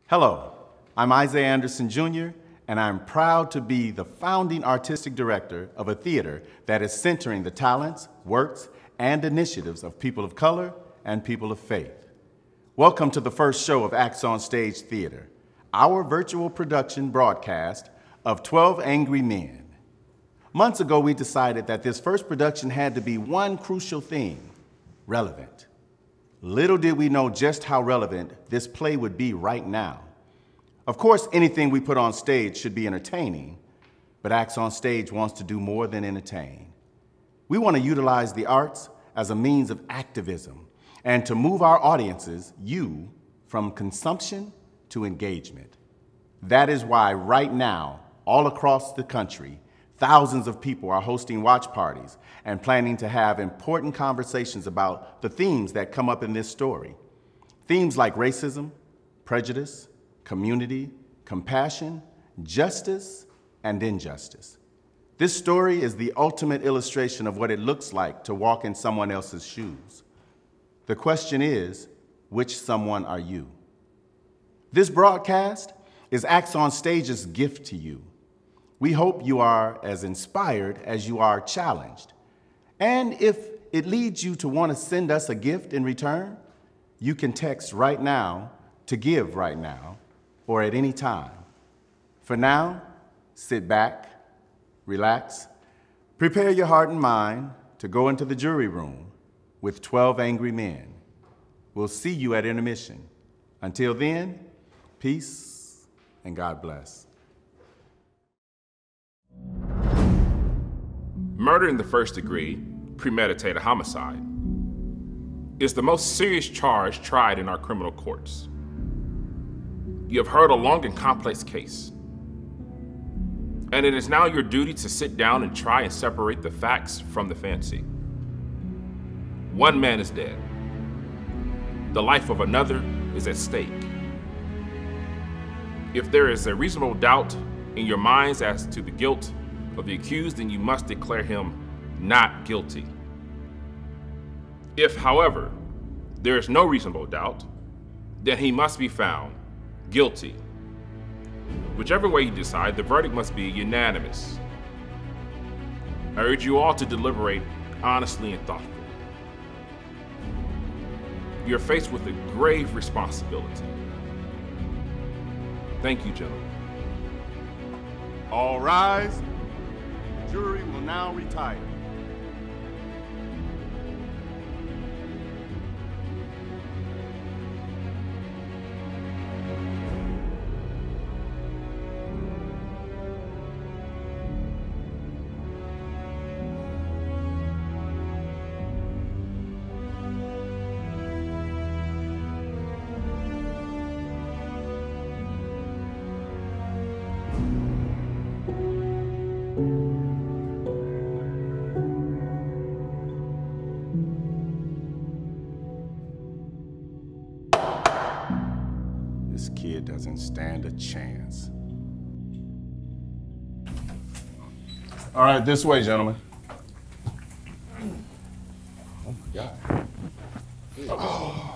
Hello, I'm Isaiah Anderson Jr., and I'm proud to be the founding artistic director of a theater that is centering the talents, works, and initiatives of people of color and people of faith. Welcome to the first show of Acts on Stage Theater, our virtual production broadcast of 12 Angry Men. Months ago, we decided that this first production had to be one crucial thing: relevant. Little did we know just how relevant this play would be right now. Of course, anything we put on stage should be entertaining, but Acts on Stage wants to do more than entertain. We want to utilize the arts as a means of activism and to move our audiences, you, from consumption to engagement. That is why right now, all across the country, thousands of people are hosting watch parties and planning to have important conversations about the themes that come up in this story. Themes like racism, prejudice, community, compassion, justice, and injustice. This story is the ultimate illustration of what it looks like to walk in someone else's shoes. The question is, which someone are you? This broadcast is Acts on Stage's gift to you. We hope you are as inspired as you are challenged. And if it leads you to want to send us a gift in return, you can text right now to give right now or at any time. For now, sit back, relax, prepare your heart and mind to go into the jury room with 12 Angry Men. We'll see you at intermission. Until then, peace and God bless. Murder in the first degree, premeditated homicide, is the most serious charge tried in our criminal courts. You have heard a long and complex case, and it is now your duty to sit down and try and separate the facts from the fancy. One man is dead. The life of another is at stake. If there is a reasonable doubt in your minds as to the guilt of the accused, then you must declare him not guilty. If, however, there is no reasonable doubt, then he must be found guilty. Whichever way you decide, the verdict must be unanimous. I urge you all to deliberate honestly and thoughtfully. You're faced with a grave responsibility. Thank you, gentlemen. All rise. The jury will now retire. This kid doesn't stand a chance. All right, this way, gentlemen. Oh my God. Oh.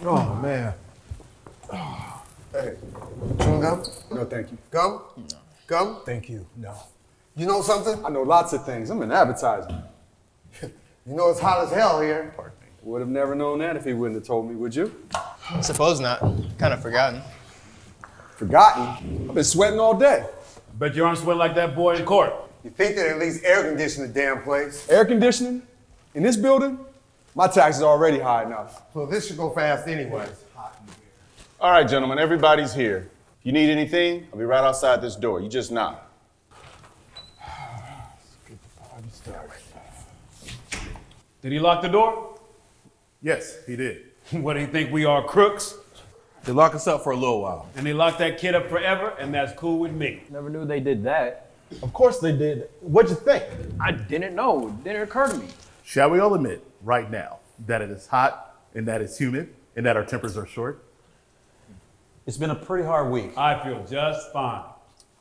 Oh, man. Hey, chewing gum? No, thank you. Gum? No. Gum? Thank you. No. You know something? I know lots of things. I'm an advertisement. You know it's hot as hell here. Pardon me. Would have never known that if he wouldn't have told me, would you? I suppose not. Kind of forgotten. Forgotten? I've been sweating all day. Bet you aren't sweating like that boy in court. You think they'd at least air condition the damn place? Air conditioning? In this building? My taxes are already high enough. So this should go fast anyway. All right, gentlemen, everybody's here. If you need anything, I'll be right outside this door. You just knock. Did he lock the door? Yes, he did. What, do you think we are, crooks? They lock us up for a little while. And they locked that kid up forever, and that's cool with me. Never knew they did that. Of course they did. What'd you think? I didn't know. It didn't occur to me. Shall we all admit right now that it is hot and that it's humid and that our tempers are short? It's been a pretty hard week. I feel just fine.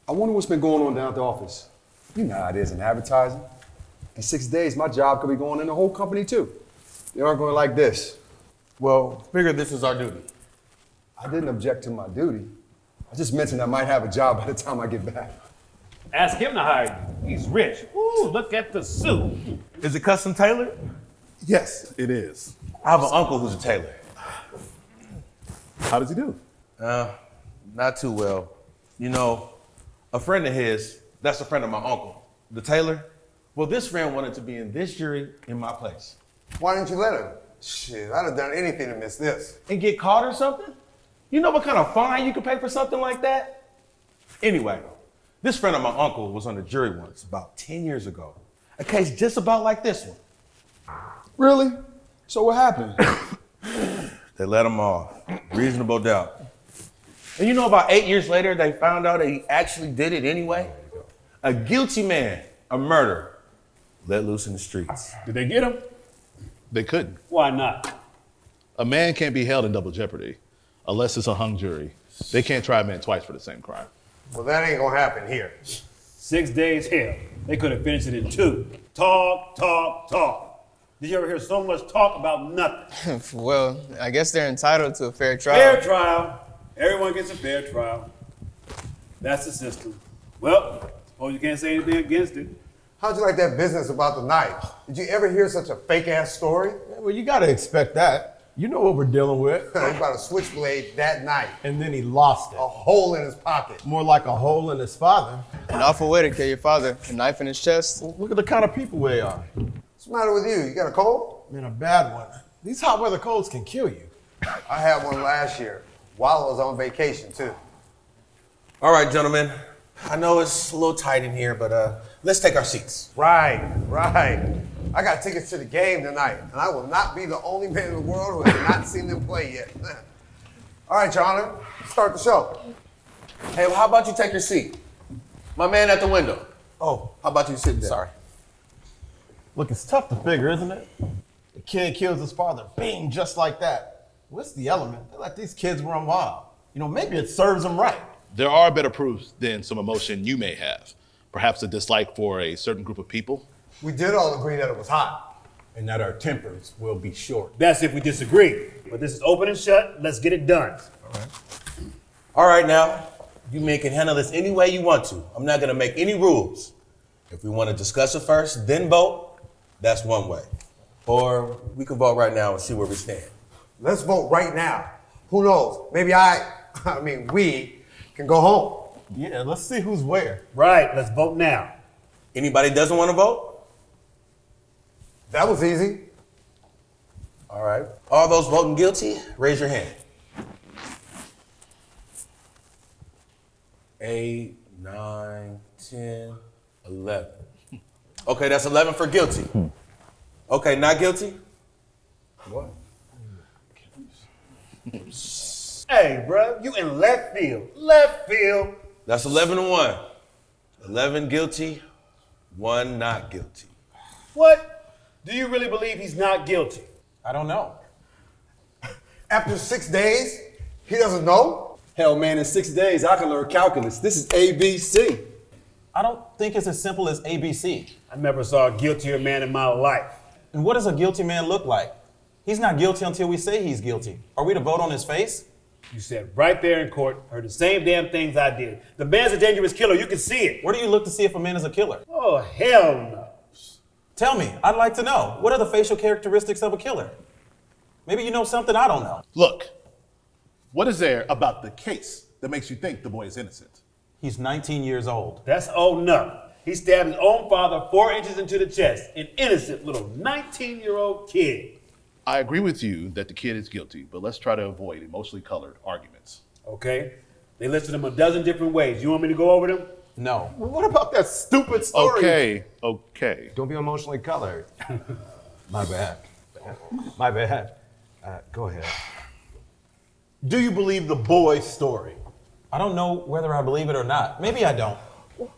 I wonder what's been going on down at the office. You know how it is in advertising. In 6 days, my job could be going in the whole company too. They aren't going like this. Well, figure this is our duty. I didn't object to my duty. I just mentioned I might have a job by the time I get back. Ask him to hire you. He's rich. Ooh, look at the suit. Is it custom tailored? Yes, it is. I have an uncle who's a tailor. How does he do? Not too well. You know, a friend of his, that's a friend of my uncle, the tailor. Well, this friend wanted to be in this jury in my place. Why didn't you let him? Shit, I'd have done anything to miss this. And get caught or something? You know what kind of fine you could pay for something like that? Anyway, this friend of my uncle was on the jury once, about 10 years ago. A case just about like this one. Really? So what happened? They let him off. Reasonable doubt. And you know, about 8 years later, they found out that he actually did it anyway. A guilty man, a murder, let loose in the streets. Did they get him? They couldn't. Why not? A man can't be held in double jeopardy unless it's a hung jury. They can't try a man twice for the same crime. Well, that ain't gonna happen here. 6 days, hell. They could have finished it in 2. Talk, talk, talk. Did you ever hear so much talk about nothing? Well, I guess they're entitled to a fair trial. Fair trial. Everyone gets a fair trial. That's the system. Well, suppose you can't say anything against it. How'd you like that business about the knife? Did you ever hear such a fake-ass story? Well, you gotta expect that. You know what we're dealing with. He bought a switchblade that night. And then he lost it. A hole in his pocket. More like a hole in his father. An awful way to kill your father. A knife in his chest. Well, look at the kind of people we are. What's the matter with you? You got a cold? Man, a bad one. These hot weather colds can kill you. I had one last year while I was on vacation, too. All right, gentlemen. I know it's a little tight in here, but let's take our seats. Right. I got tickets to the game tonight, and I will not be the only man in the world who has not seen them play yet. All right, Your Honor, start the show. Hey, well, how about you take your seat? My man at the window. Oh, How about you sit there? sorry. Look, it's tough to figure, isn't it? The kid kills his father, bing, just like that. What's the element? They let these kids run wild. You know, maybe it serves them right. There are better proofs than some emotion you may have. Perhaps a dislike for a certain group of people. We did all agree that it was hot. And that our tempers will be short. That's if we disagree. But this is open and shut. Let's get it done. All right, now, you men can handle this any way you want to. I'm not going to make any rules. If we want to discuss it first, then vote, that's one way. Or we can vote right now and see where we stand. Let's vote right now. Who knows? Maybe we can go home. Yeah, let's see who's where. Right, let's vote now. Anybody doesn't want to vote? That was easy. All right. All those voting guilty, raise your hand. 8, 9, 10, 11. Okay, that's 11 for guilty. Okay, not guilty? What? Hey, bro, you in left field. Left field. That's 11 to 1. 11 guilty, 1 not guilty. What? Do you really believe he's not guilty? I don't know. After 6 days, he doesn't know? Hell, man, in 6 days, I can learn calculus. This is ABC. I don't think it's as simple as ABC. I never saw a guiltier man in my life. And what does a guilty man look like? He's not guilty until we say he's guilty. Are we to vote on his face? You said right there in court, heard the same damn things I did. The man's a dangerous killer. You can see it. Where do you look to see if a man is a killer? Oh, hell no. Tell me, I'd like to know. What are the facial characteristics of a killer? Maybe you know something I don't know. Look, what is there about the case that makes you think the boy is innocent? He's 19 years old. That's old enough. He stabbed his own father 4 inches into the chest. An innocent little 19-year-old kid. I agree with you that the kid is guilty, but let's try to avoid emotionally colored arguments. Okay? They listed him a dozen different ways. You want me to go over them? No. Well, what about that stupid story? Okay. Don't be emotionally colored. My bad. My bad. Go ahead. Do you believe the boy's story? I don't know whether I believe it or not. Maybe I don't.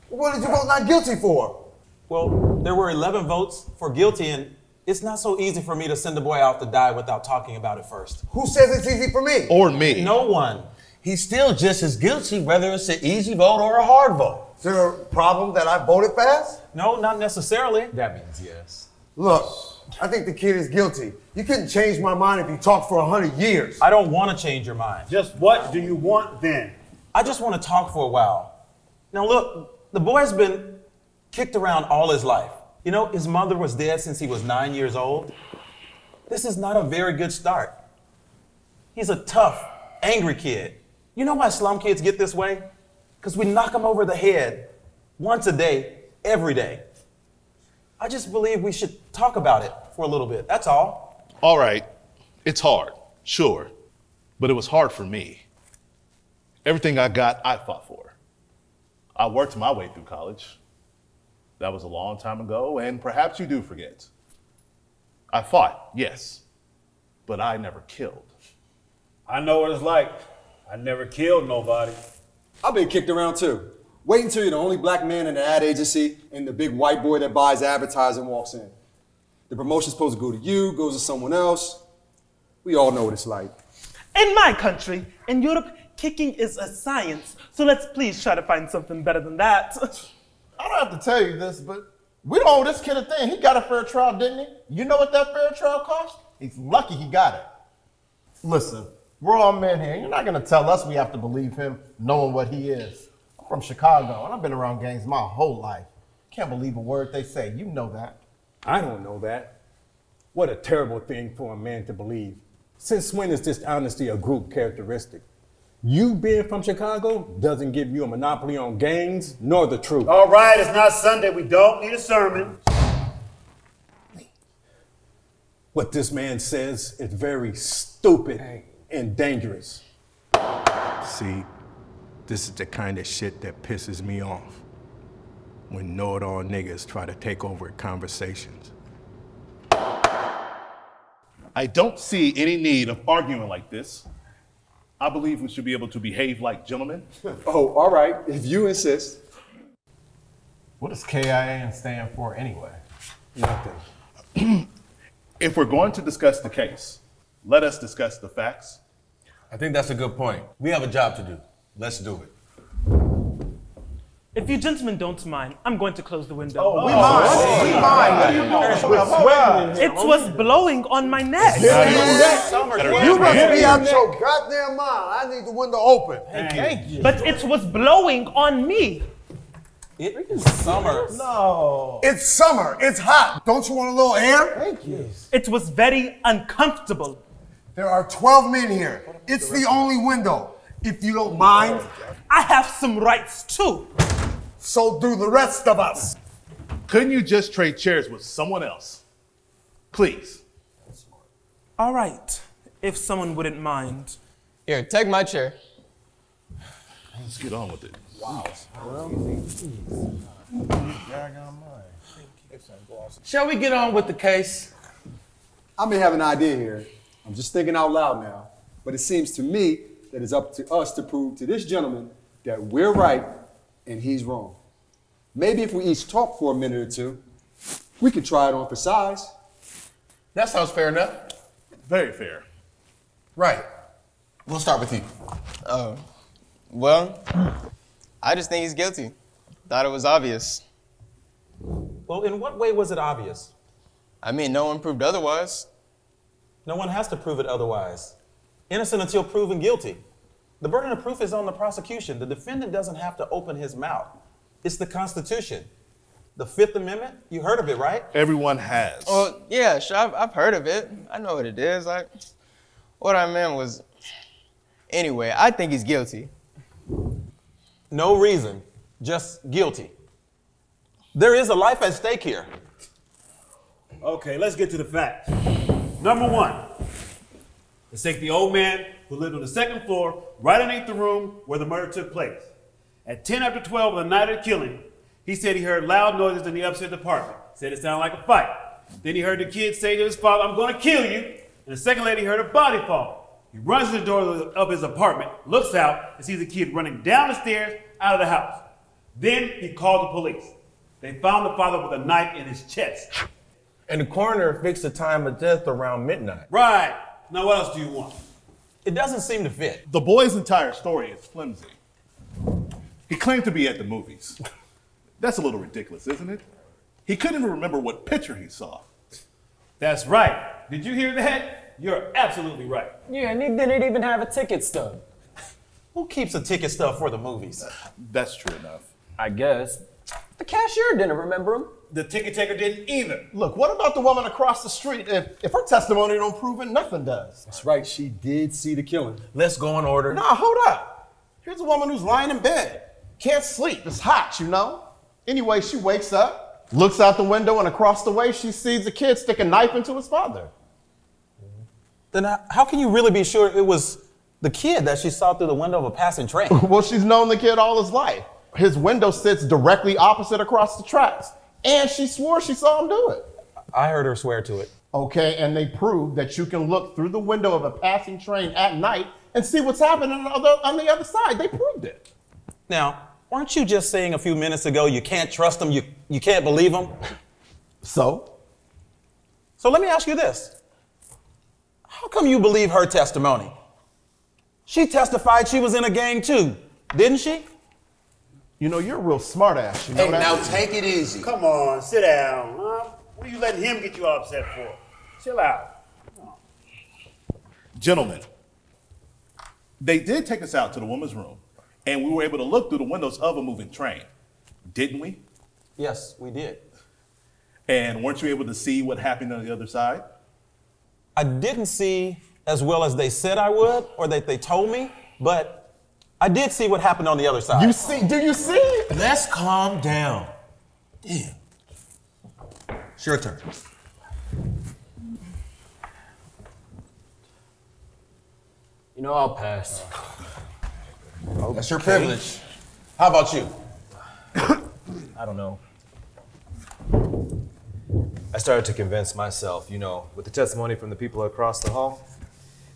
What did you vote not guilty for? Well, there were 11 votes for guilty and It's not so easy for me to send a boy out to die without talking about it first. Who says it's easy for me? Or me. No one. He's still just as guilty whether it's an easy vote or a hard vote. Is there a problem that I voted fast? No, not necessarily. That means yes. Look, I think the kid is guilty. You couldn't change my mind if you talked for 100 years. I don't want to change your mind. Just what do you want then? I just want to talk for a while. Now look, the boy's been kicked around all his life. You know, his mother was dead since he was 9 years old. This is not a very good start. He's a tough, angry kid. You know why slum kids get this way? Because we knock them over the head once a day, every day. I just believe we should talk about it for a little bit, that's all. All right, it's hard, sure, but it was hard for me. Everything I got, I fought for. I worked my way through college. That was a long time ago, and perhaps you do forget. I fought, yes, but I never killed. I know what it's like. I never killed nobody. I've been kicked around too. Wait until you're the only black man in the ad agency and the big white boy that buys advertising walks in. The promotion's supposed to go to you, goes to someone else. We all know what it's like. In my country, in Europe, kicking is a science. So let's please try to find something better than that. I don't have to tell you this, but we don't owe this kid a thing. He got a fair trial, didn't he? You know what that fair trial cost? He's lucky he got it. Listen, we're all men here. You're not going to tell us we have to believe him knowing what he is. I'm from Chicago, and I've been around gangs my whole life. Can't believe a word they say. You know that. I don't know that. What a terrible thing for a man to believe. Since when is this honesty a group characteristic? You being from Chicago doesn't give you a monopoly on gangs nor the truth. All right, it's not Sunday. We don't need a sermon. What this man says is very stupid and dangerous. See, this is the kind of shit that pisses me off. When know-it-all niggas try to take over conversations. I don't see any need of arguing like this. I believe we should be able to behave like gentlemen. Oh, all right, if you insist. What does KIA stand for anyway? Nothing. If we're going to discuss the case, let us discuss the facts. I think that's a good point. We have a job to do. Let's do it. If you gentlemen don't mind, I'm going to close the window. Oh, we mind. We mind. What are you doing? We're sweating in here. It was blowing on my neck. You must be out your goddamn mind. I need the window open. Thank you. But it was blowing on me. It is summer. No. It's summer. It's hot. Don't you want a little air? Thank you. It was very uncomfortable. There are 12 men here. It's the only window. If you don't mind, I have some rights too. So do the rest of us. Couldn't you just trade chairs with someone else? Please. All right, if someone wouldn't mind. Here, take my chair. Let's get on with it. Wow. Shall we get on with the case? I may have an idea here. I'm just thinking out loud now. But it seems to me that it's up to us to prove to this gentleman that we're right and he's wrong. Maybe if we each talk for a minute or two, we could try it on for size. That sounds fair enough. Very fair. Right. We'll start with you. Well, I just think he's guilty. Thought it was obvious. Well, in what way was it obvious? I mean, no one proved otherwise. No one has to prove it otherwise. Innocent until proven guilty. The burden of proof is on the prosecution. The defendant doesn't have to open his mouth. It's the Constitution. The Fifth Amendment, you heard of it, right? Everyone has. Well, yeah, sure, I've heard of it. I know what it is. What I meant was, anyway, I think he's guilty. No reason, just guilty. There is a life at stake here. Okay, let's get to the facts. Number one, let's take the old man who lived on the second floor, right underneath the room where the murder took place. At 10 after 12 on the night of the killing, he said he heard loud noises in the upstairs apartment. Said it sounded like a fight. Then he heard the kid say to his father, "I'm going to kill you." And a second later, he heard a body fall. He runs to the door of his apartment, looks out, and sees the kid running down the stairs out of the house. Then he called the police. They found the father with a knife in his chest. And the coroner fixed the time of death around midnight. Right. Now what else do you want? It doesn't seem to fit. The boy's entire story is flimsy. He claimed to be at the movies. That's a little ridiculous, isn't it? He couldn't even remember what picture he saw. That's right. Did you hear that? You're absolutely right. Yeah, and he didn't even have a ticket stub. Who keeps a ticket stub for the movies? That's true enough. I guess. The cashier didn't remember him. The ticket taker didn't either. Look, what about the woman across the street? If her testimony don't prove it, nothing does. That's right, she did see the killing. Let's go in order. Nah, hold up. Here's a woman who's lying in bed. Can't sleep, it's hot, you know? Anyway, she wakes up, looks out the window, and across the way, she sees a kid stick a knife into his father. Then how can you really be sure it was the kid that she saw through the window of a passing train? Well, she's known the kid all his life. His window sits directly opposite across the tracks. And she swore she saw him do it. I heard her swear to it. Okay, and they proved that you can look through the window of a passing train at night and see what's happening on the other side. They proved it. Now, weren't you just saying a few minutes ago you can't trust them, you can't believe them? So let me ask you this. How come you believe her testimony? She testified she was in a gang too, didn't she? You know, you're a real smart ass. You know Hey, that? now take it easy. Come on, sit down. Huh? What are you letting him get you all upset for? Chill out. Gentlemen, they did take us out to the woman's room, and we were able to look through the windows of a moving train, didn't we? Yes, we did. And weren't you able to see what happened on the other side? I didn't see as well as they said I would, or that they told me, but I did see what happened on the other side. You see? Do you see? Let's calm down. Damn. It's your turn. You know, I'll pass. That's your privilege. How about you? I don't know. I started to convince myself, you know, with the testimony from the people across the hall.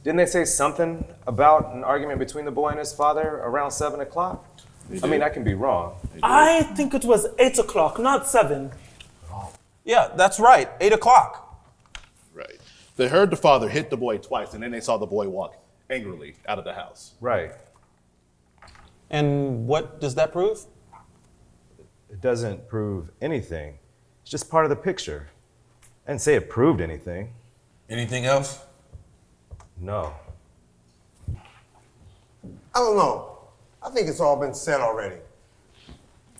Didn't they say something about an argument between the boy and his father around 7 o'clock? I mean, I can be wrong. I think it was 8 o'clock, not 7. Yeah, that's right, 8 o'clock. Right. They heard the father hit the boy twice, and then they saw the boy walk angrily out of the house. Right. And what does that prove? It doesn't prove anything. It's just part of the picture. I didn't say it proved anything. Anything else? No. I don't know. I think it's all been said already.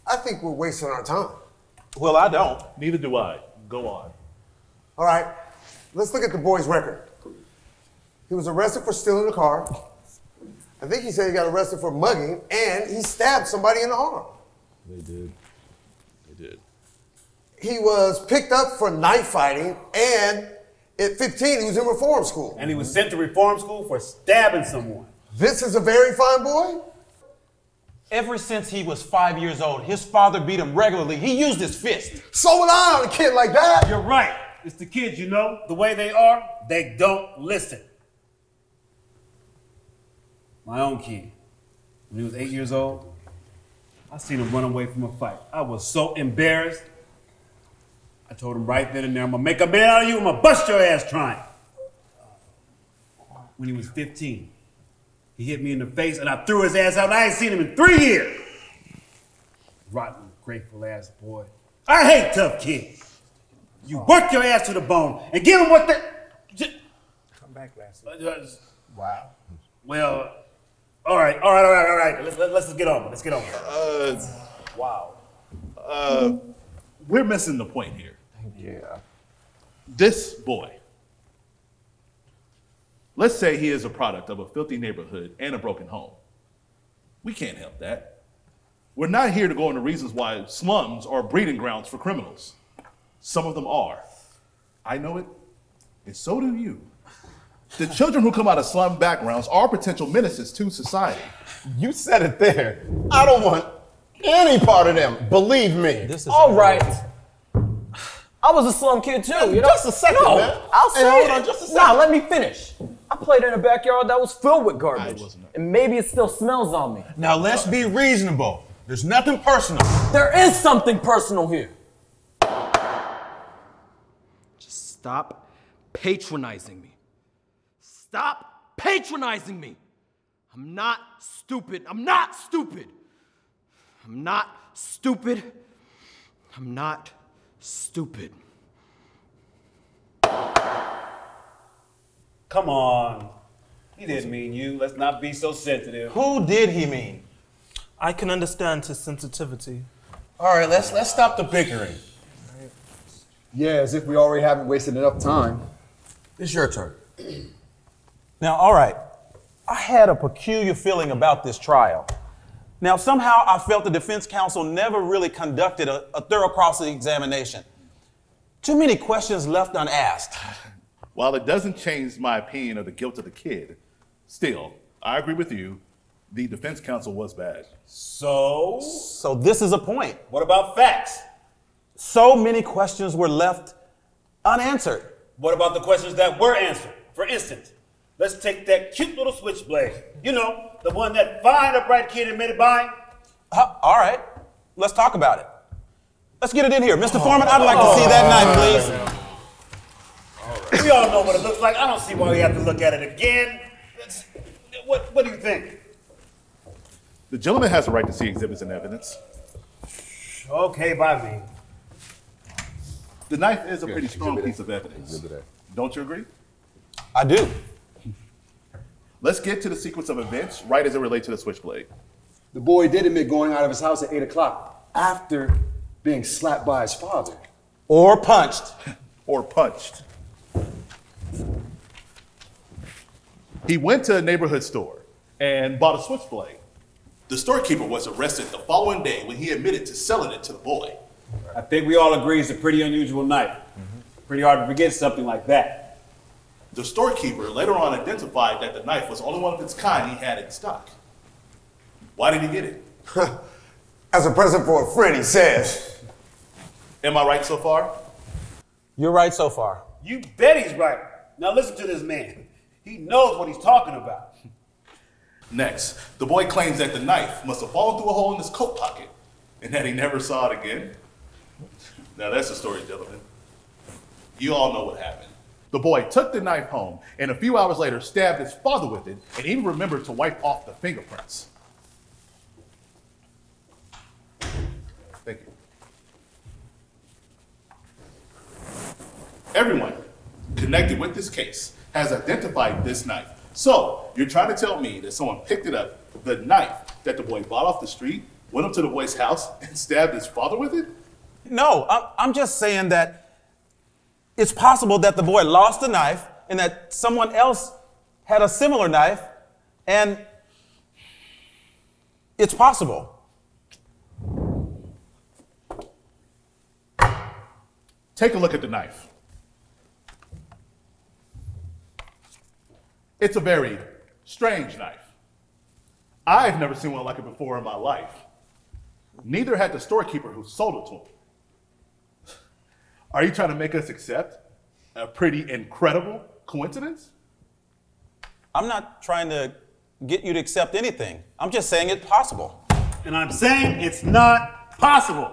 I think we're wasting our time. Well, I don't. Neither do I. Go on. All right, let's look at the boy's record. He was arrested for stealing a car. I think he said he got arrested for mugging, and he stabbed somebody in the arm. They did. They did. He was picked up for knife fighting, and at 15, he was in reform school. And he was sent to reform school for stabbing someone. This is a very fine boy? Ever since he was 5 years old, his father beat him regularly. He used his fist. So would I on a kid like that. You're right. It's the kids, you know. The way they are, they don't listen. My own kid, when he was 8 years old, I seen him run away from a fight. I was so embarrassed. I told him right then and there, I'm gonna make a man out of you, I'm gonna bust your ass trying. When he was 15, he hit me in the face and I threw his ass out. I ain't seen him in 3 years. Rotten, grateful ass boy. I hate tough kids. You work your ass to the bone and give them what they... Come back, Lassie. Wow. Well, all right. Let's just get on. Let's get on. Wow. We're missing the point here. Yeah. This boy, let's say he is a product of a filthy neighborhood and a broken home. We can't help that. We're not here to go into reasons why slums are breeding grounds for criminals. Some of them are. I know it, and so do you. The children who come out of slum backgrounds are potential menaces to society. You said it there. I don't want any part of them. Believe me. This is All right. I was a slum kid too, you know? Just a second, no, man. I'll say Hold it. on, just a second. Nah, let me finish. I played in a backyard that was filled with garbage. And maybe it still smells on me. Now let's be reasonable. There's nothing personal. There is something personal here. Stop patronizing me. Stop patronizing me. I'm not stupid. I'm not stupid. I'm not stupid. I'm not stupid. Come on. He didn't mean you. Let's not be so sensitive. Who did he mean? I can understand his sensitivity. All right, let's stop the bickering. Yeah, as if we already haven't wasted enough time. It's your turn. Now, all right. I had a peculiar feeling about this trial. Now, somehow I felt the defense counsel never really conducted a thorough cross-examination. Too many questions left unasked. While it doesn't change my opinion of the guilt of the kid, still, I agree with you. The defense counsel was bad. So this is a point. What about facts? So many questions were left unanswered. What about the questions that were answered? For instance, let's take that cute little Switchblade. You know, the one that fine, upright kid admitted buying. All right, let's talk about it. Let's get it in here. Mr. Foreman, I'd like to see that knife, please. We all know what it looks like. I don't see why we have to look at it again. What do you think? The gentleman has a right to see exhibits and evidence. Okay, by me. The knife is a pretty strong piece of evidence. Don't you agree? I do. Let's get to the sequence of events right as it relates to the Switchblade. The boy did admit going out of his house at 8 o'clock after being slapped by his father. Or punched. Or punched. He went to a neighborhood store and bought a Switchblade. The storekeeper was arrested the following day when he admitted to selling it to the boy. I think we all agree it's a pretty unusual knife. Pretty hard to forget something like that. The storekeeper later on identified that the knife was only one of its kind he had in stock. Why did he get it? As a present for a friend, he says. Am I right so far? You're right so far. You bet he's right. Now listen to this man. He knows what he's talking about. Next, the boy claims that the knife must have fallen through a hole in his coat pocket and that he never saw it again. Now that's the story, gentlemen. You all know what happened. The boy took the knife home and a few hours later stabbed his father with it and even remembered to wipe off the fingerprints. Thank you. Everyone connected with this case has identified this knife. So, you're trying to tell me that someone picked it up, the knife that the boy bought off the street, went up to the boy's house, and stabbed his father with it? No, I'm just saying that it's possible that the boy lost the knife and that someone else had a similar knife, and it's possible. Take a look at the knife. It's a very strange knife. I've never seen one like it before in my life. Neither had the storekeeper who sold it to him. Are you trying to make us accept a pretty incredible coincidence? I'm not trying to get you to accept anything. I'm just saying it's possible. And I'm saying it's not possible.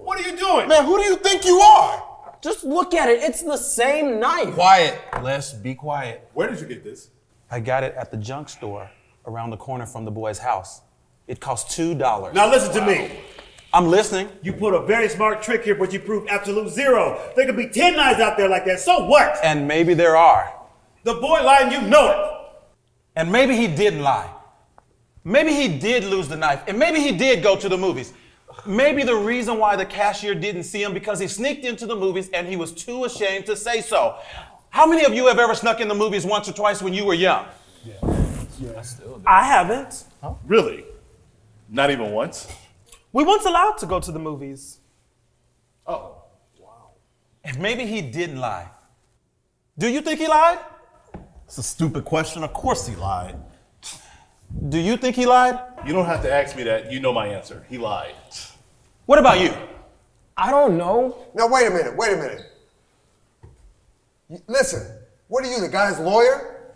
What are you doing? Man, who do you think you are? Just look at it. It's the same knife. Quiet. Let's be quiet. Where did you get this? I got it at the junk store around the corner from the boy's house. It cost $2. Now listen to me. I'm listening. You put a very smart trick here, but you proved absolute zero. There could be 10 knives out there like that. So what? And maybe there are. The boy lied and you know it. And maybe he didn't lie. Maybe he did lose the knife. And maybe he did go to the movies. Maybe the reason why the cashier didn't see him because he sneaked into the movies and he was too ashamed to say so. How many of you have ever snuck in the movies once or twice when you were young? Yeah. I haven't. Huh? Really? Not even once? We weren't allowed to go to the movies. Oh, wow. And maybe he didn't lie. Do you think he lied? It's a stupid question. Of course he lied. Do you think he lied? You don't have to ask me that. You know my answer. He lied. What about you? I don't know. Now, wait a minute. Listen, What are you, the guy's lawyer?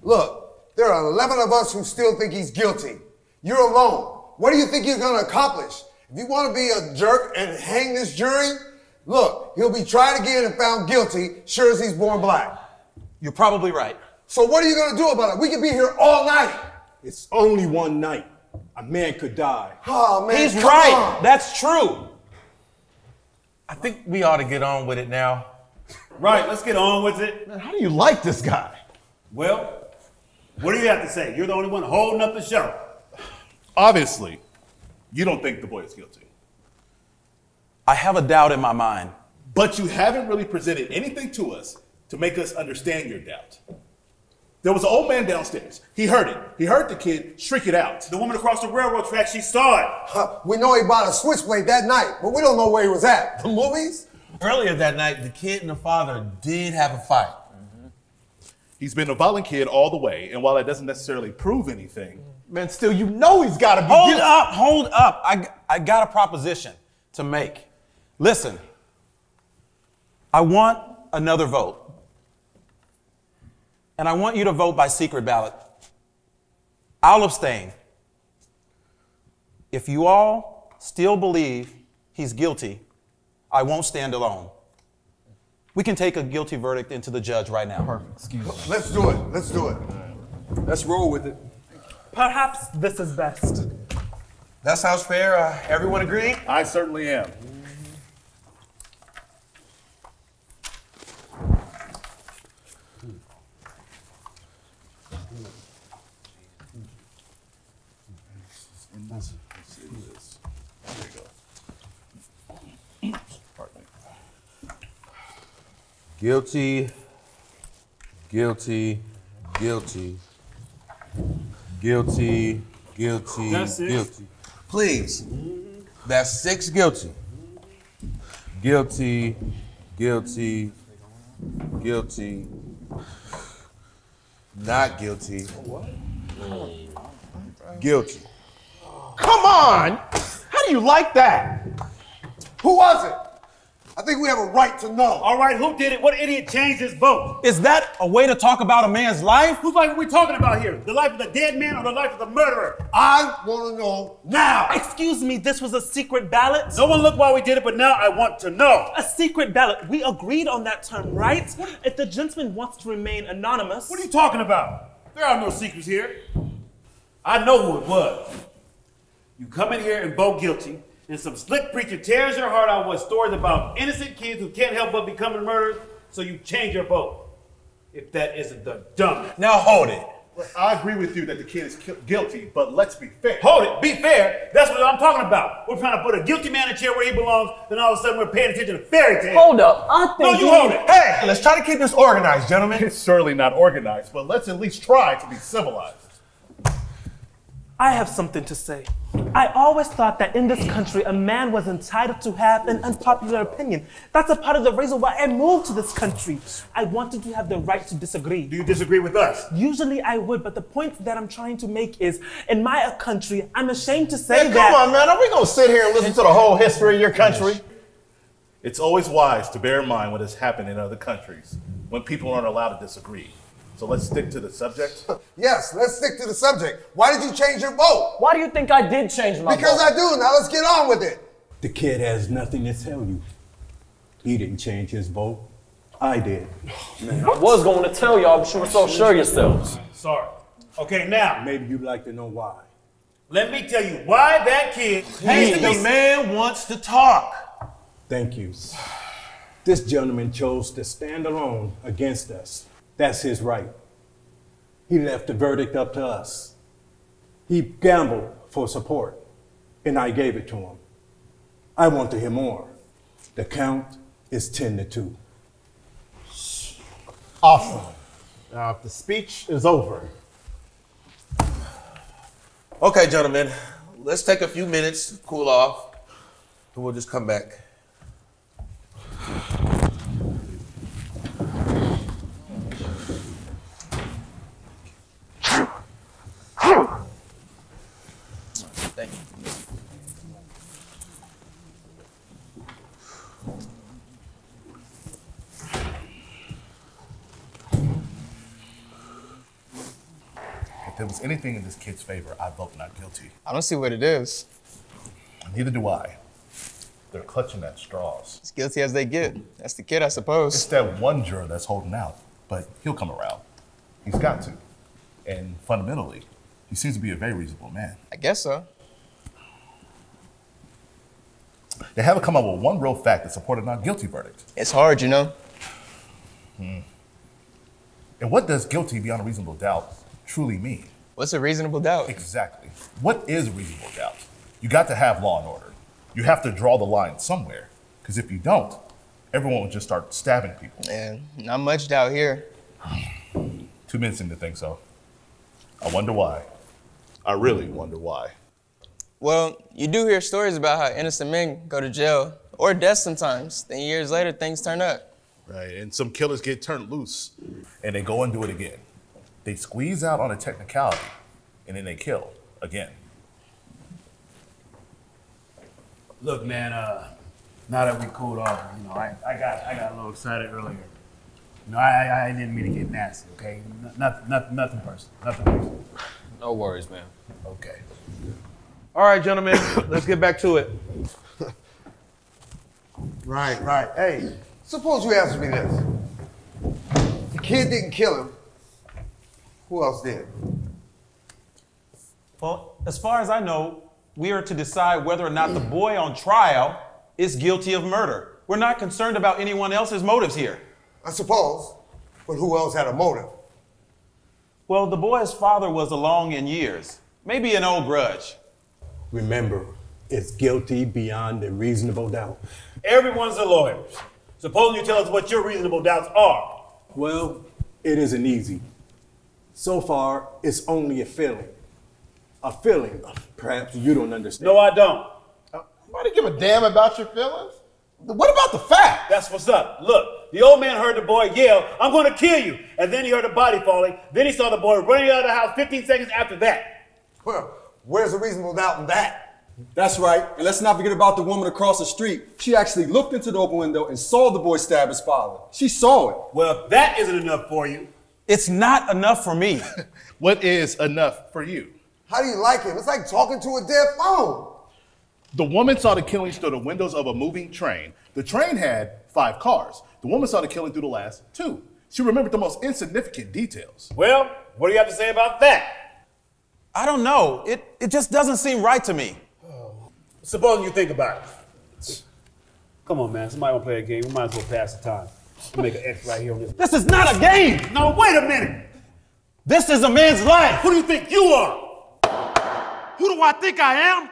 Look, there are 11 of us who still think he's guilty. You're alone. What do you think you're going to accomplish? If you want to be a jerk and hang this jury, look, he'll be tried again and found guilty, sure as he's born black. You're probably right. So what are you going to do about it? We could be here all night. It's only one night. A man could die. Oh, man, He's right. That's true. I think we ought to get on with it now. Right, let's get on with it. Man, how do you like this guy? Well, what do you have to say? You're the only one holding up the show. Obviously, you don't think the boy is guilty. I have a doubt in my mind. But you haven't really presented anything to us to make us understand your doubt. There was an old man downstairs. He heard it. He heard the kid shriek it out. The woman across the railroad track, she saw it. We know he bought a Switchblade that night, but we don't know where he was at. The movies? Earlier that night, the kid and the father did have a fight. He's been a violent kid all the way, and while that doesn't necessarily prove anything, Man, still, you know he's got to be Hold guilty. up, hold up. I got a proposition to make. Listen, I want another vote. And I want you to vote by secret ballot. I'll abstain. If you all still believe he's guilty, I won't stand alone. We can take a guilty verdict into the judge right now. Perfect. Excuse me. Let's do it. Let's do it. Let's roll with it. Perhaps this is best. That sounds fair. Everyone agree? I certainly am. There you go. Pardon me. Guilty, guilty, guilty, guilty, guilty, That's it. guilty. Please. That's 6 guilty. Guilty, guilty, guilty, not guilty. What? Guilty. Come on! How do you like that? Who was it? I think we have a right to know. All right, who did it? What idiot changed his vote? Is that a way to talk about a man's life? Whose life are we talking about here? The life of the dead man or the life of the murderer? I want to know now. Excuse me, this was a secret ballot? No one looked while we did it, but now I want to know. A secret ballot. We agreed on that term, right? If the gentleman wants to remain anonymous. What are you talking about? There are no secrets here. I know who it was. You come in here and vote guilty, and some slick preacher tears your heart out with stories about innocent kids who can't help but becoming murderers, so you change your vote. If that isn't the dumbest. Now hold it. Well, I agree with you that the kid is guilty, but let's be fair. Hold it, be fair. That's what I'm talking about. We're trying to put a guilty man in a chair where he belongs, then all of a sudden we're paying attention to fairy tales. Hold up. I think No, you hold it. Hey, let's try to keep this organized, gentlemen. It's surely not organized, but let's at least try to be civilized. I have something to say. I always thought that in this country, a man was entitled to have an unpopular opinion. That's a part of the reason why I moved to this country. I wanted to have the right to disagree. Do you disagree with us? Usually I would, but the point that I'm trying to make is, in my country, I'm ashamed to say Man, that— come on, man. Are we going to sit here and listen to the whole history of your country? It's always wise to bear in mind what has happened in other countries when people aren't allowed to disagree. So let's stick to the subject. Yes, let's stick to the subject. Why did you change your vote? Why do you think I did change my Because vote? I do. Now let's get on with it. The kid has nothing to tell you. He didn't change his vote. I did. I was going to tell y'all, but you were so sure yourselves. Sorry. Okay, now, Maybe you'd like to know why. let me tell you why that kid Hey, the man wants to talk. Thank you. This gentleman chose to stand alone against us. That's his right. He left the verdict up to us. He gambled for support, and I gave it to him. I want to hear more. The count is 10-2. Awesome. Now, if the speech is over. Okay, gentlemen, let's take a few minutes to cool off, and we'll just come back. Thank you. If there was anything in this kid's favor, I'd vote not guilty. I don't see what it is. Neither do I. They're clutching at straws. As guilty as they get. That's the kid, I suppose. It's that one juror that's holding out, but he'll come around. He's got to. And fundamentally, he seems to be a very reasonable man. I guess so. They haven't come up with one real fact that supported a not guilty verdict. It's hard, you know. And what does guilty beyond a reasonable doubt truly mean? What's a reasonable doubt? Exactly. What is reasonable doubt? You got to have law and order. You have to draw the line somewhere. Because if you don't, everyone will just start stabbing people. Yeah, not much doubt here. 2 minutes seem to think so. I wonder why. I really wonder why. Well, you do hear stories about how innocent men go to jail or death sometimes. Then years later, things turn up. Right, and some killers get turned loose and they go and do it again. They squeeze out on a technicality and then they kill again. Look, man, now that we cooled off, you know, I got a little excited earlier. You know, I didn't mean to get nasty, okay? Nothing personal, nothing personal. No worries, man. Okay. All right, gentlemen, let's get back to it. Right. Hey, suppose you answer me this. The kid didn't kill him. Who else did? Well, as far as I know, we are to decide whether or not the boy on trial is guilty of murder. We're not concerned about anyone else's motives here. I suppose. But who else had a motive? Well, the boy's father was along in years. Maybe an old grudge. Remember, it's guilty beyond a reasonable doubt. Everyone's a lawyer. Suppose you tell us what your reasonable doubts are. Well, it isn't easy. So far, it's only a feeling. A feeling. Perhaps you don't understand. No, I don't. Nobody give a damn about your feelings. What about the fact? That's what's up. Look, the old man heard the boy yell, "I'm going to kill you." And then he heard a body falling. Then he saw the boy running out of the house 15 seconds after that. Well, where's the reasonable doubt in that? That's right. And let's not forget about the woman across the street. She actually looked into the open window and saw the boy stab his father. She saw it. Well, if that isn't enough for you. It's not enough for me. What is enough for you? How do you like him? It's like talking to a dead phone. The woman saw the killings through the windows of a moving train. The train had 5 cars. The woman saw the killing through the last 2. She remembered the most insignificant details. Well, what do you have to say about that? I don't know. It just doesn't seem right to me. Suppose you think about it. Come on, man. Somebody want to play a game. We might as well pass the time. We'll make an X right here on this. This is not a game! No, wait a minute. This is a man's life! Who do you think you are? Who do I think I am?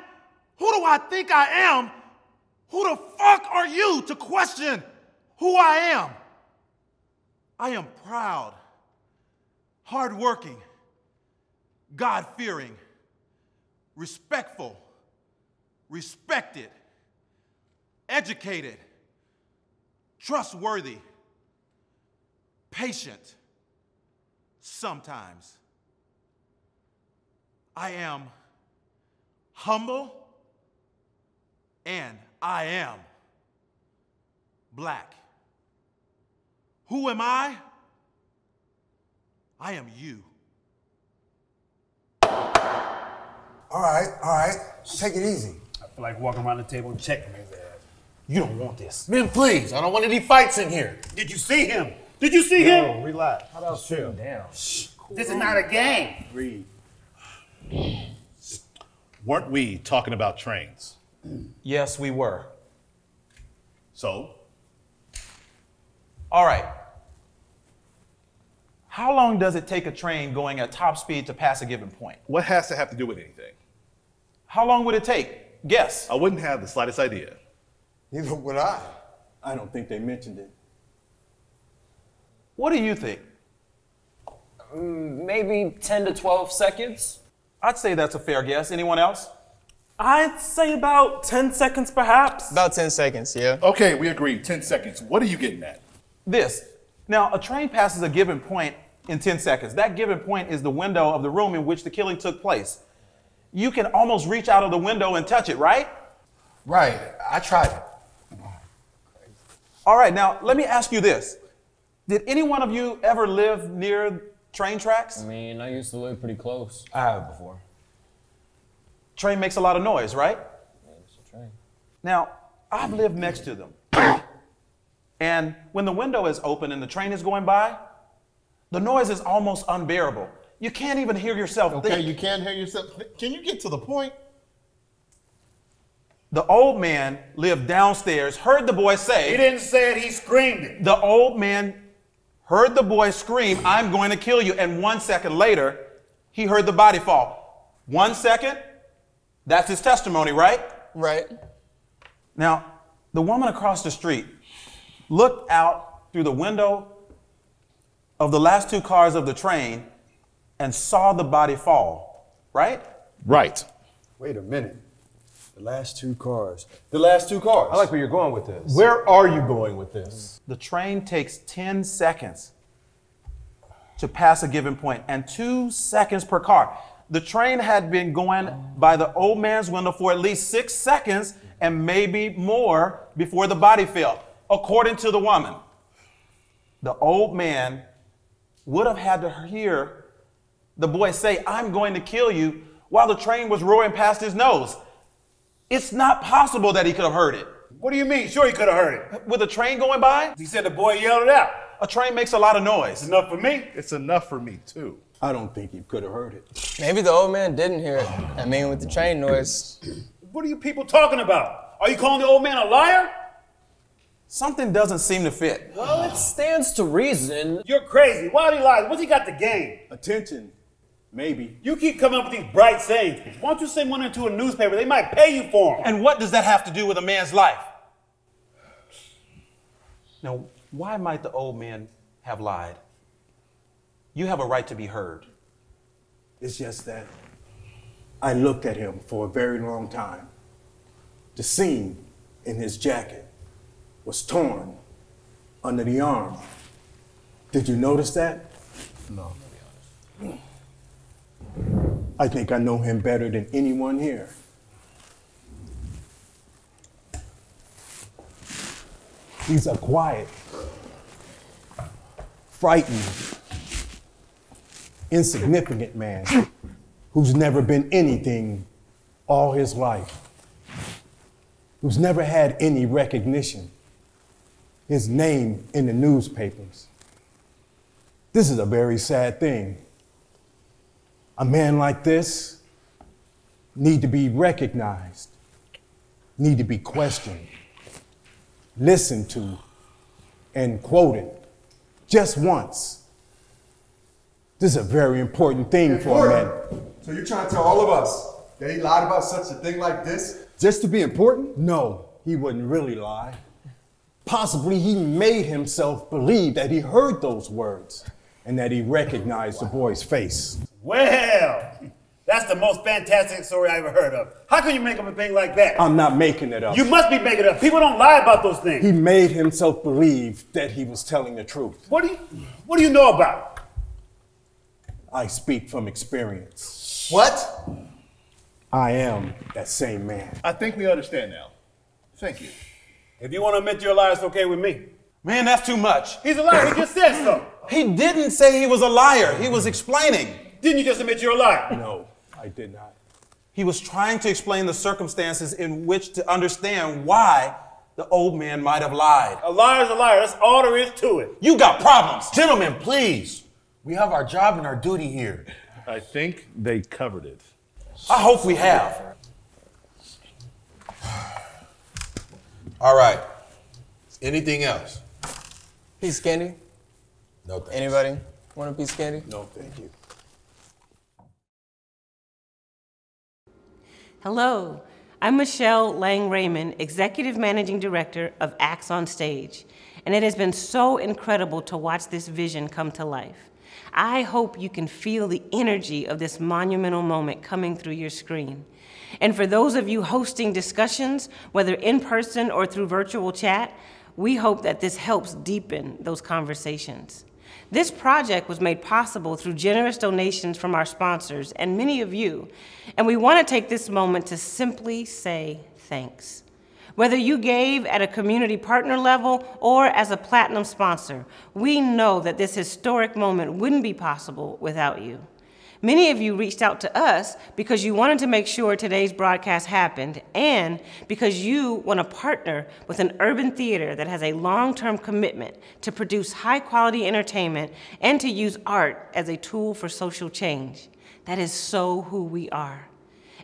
Who do I think I am? Who the fuck are you to question who I am? I am proud, hardworking, God-fearing, respectful, respected, educated, trustworthy, patient, sometimes. I am humble, and I am black. Who am I? I am you. All right. Take it easy. I feel like walking around the table and checking his ass. You don't want this. Men, please, I don't want any fights in here. Did you see him? Did you see him? Relax. How about chill down? This is not a game. Read. Weren't we talking about trains? Yes, we were. So? All right. How long does it take a train going at top speed to pass a given point? What has to have to do with anything? How long would it take? Guess. I wouldn't have the slightest idea. Neither would I. I don't think they mentioned it. What do you think? Maybe 10 to 12 seconds. I'd say that's a fair guess. Anyone else? I'd say about 10 seconds, perhaps. About 10 seconds, yeah. Okay, we agree. 10 seconds. What are you getting at? This. Now, a train passes a given point in 10 seconds. That given point is the window of the room in which the killing took place. You can almost reach out of the window and touch it, right? Right. I tried it. All right, now let me ask you this. Did any one of you ever live near train tracks? I mean, I used to live pretty close. I have before. Train makes a lot of noise, right? Yeah, it's a train. Now, I've lived next to them. And when the window is open and the train is going by, the noise is almost unbearable. You can't even hear yourself Okay, think. you can't hear yourself. Can you get to the point? The old man lived downstairs, heard the boy say. He didn't say it, he screamed it. The old man heard the boy scream, "I'm going to kill you." And 1 second later, he heard the body fall. 1 second, that's his testimony, right? Right. Now, the woman across the street looked out through the window of the last two cars of the train and saw the body fall, right? Right. Wait a minute. The last two cars. The last two cars. I like where you're going with this. Where are you going with this? The train takes 10 seconds to pass a given point and 2 seconds per car. The train had been going by the old man's window for at least 6 seconds and maybe more before the body fell, according to the woman. The old man would have had to hear the boy say, "I'm going to kill you," while the train was roaring past his nose. It's not possible that he could have heard it. What do you mean? Sure, he could have heard it. With a train going by? He said the boy yelled it out. A train makes a lot of noise. It's enough for me. It's enough for me, too. I don't think he could have heard it. Maybe the old man didn't hear it. I mean, with the train noise. What are you people talking about? Are you calling the old man a liar? Something doesn't seem to fit. Well, it stands to reason. You're crazy. Why would he lie? What's he got to gain? Attention. Maybe. You keep coming up with these bright sayings. Why don't you send one into a newspaper? They might pay you for them. And what does that have to do with a man's life? Now, why might the old man have lied? You have a right to be heard. It's just that I looked at him for a very long time. The seam in his jacket was torn under the arm. Did you notice that? No. I think I know him better than anyone here. He's a quiet, frightened, insignificant man who's never been anything all his life, who's never had any recognition, his name in the newspapers. This is a very sad thing. A man like this need to be recognized, need to be questioned, listened to, and quoted just once. This is a very important thing for a man. So you're trying to tell all of us that he lied about such a thing like this? Just to be important? No, he wouldn't really lie. Possibly he made himself believe that he heard those words and that he recognized the boy's face. Well, that's the most fantastic story I ever heard of. How can you make up a thing like that? I'm not making it up. You must be making it up. People don't lie about those things. He made himself believe that he was telling the truth. What do you know about it? I speak from experience. What? I am that same man. I think we understand now. Thank you. If you want to admit you're a liar, it's okay with me. Man, that's too much. He's a liar. He just said so. He didn't say he was a liar. He was explaining. Didn't you just admit you're a liar? No, I did not. He was trying to explain the circumstances in which to understand why the old man might have lied. A liar's a liar. That's all there is to it. You got problems. Gentlemen, please. We have our job and our duty here. I think they covered it. I hope we have. All right. Anything else? Piece of candy? No thanks. Anybody want a piece of candy? No, thank you. Hello, I'm Michelle Lang-Raymond, Executive Managing Director of Acts on Stage, and it has been so incredible to watch this vision come to life. I hope you can feel the energy of this monumental moment coming through your screen. And for those of you hosting discussions, whether in person or through virtual chat, we hope that this helps deepen those conversations. This project was made possible through generous donations from our sponsors and many of you, and we want to take this moment to simply say thanks. Whether you gave at a community partner level or as a platinum sponsor, we know that this historic moment wouldn't be possible without you. Many of you reached out to us because you wanted to make sure today's broadcast happened and because you want to partner with an urban theater that has a long-term commitment to produce high-quality entertainment and to use art as a tool for social change. That is so who we are.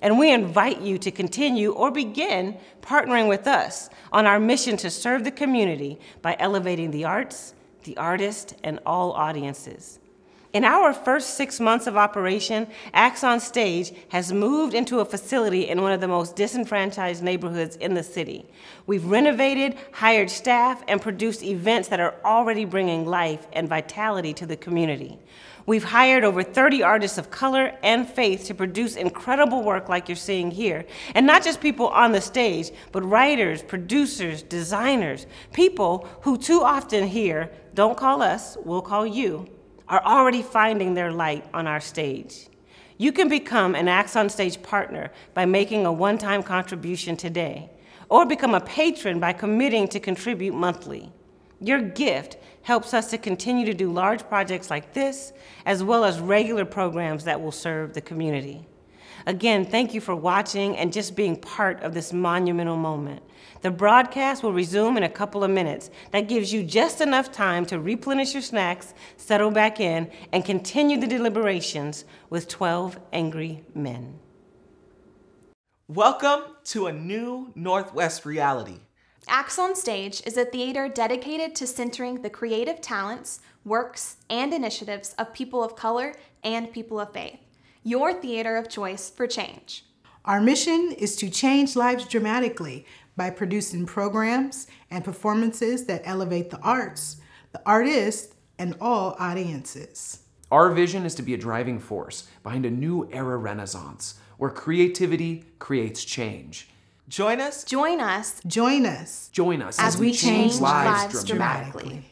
And we invite you to continue or begin partnering with us on our mission to serve the community by elevating the arts, the artists, and all audiences. In our first 6 months of operation, Acts on Stage has moved into a facility in one of the most disenfranchised neighborhoods in the city. We've renovated, hired staff, and produced events that are already bringing life and vitality to the community. We've hired over 30 artists of color and faith to produce incredible work like you're seeing here. And not just people on the stage, but writers, producers, designers, people who too often here, don't call us, we'll call you, are already finding their light on our stage. You can become an Acts on Stage partner by making a one-time contribution today, or become a patron by committing to contribute monthly. Your gift helps us to continue to do large projects like this, as well as regular programs that will serve the community. Again, thank you for watching and just being part of this monumental moment. The broadcast will resume in a couple of minutes. That gives you just enough time to replenish your snacks, settle back in, and continue the deliberations with 12 Angry Men. Welcome to a new Northwest reality. Acts on Stage is a theater dedicated to centering the creative talents, works, and initiatives of people of color and people of faith. Your theater of choice for change. Our mission is to change lives dramatically by producing programs and performances that elevate the arts, the artists, and all audiences. Our vision is to be a driving force behind a new era renaissance where creativity creates change. Join us. Join us. Join us. Join us as we change lives dramatically.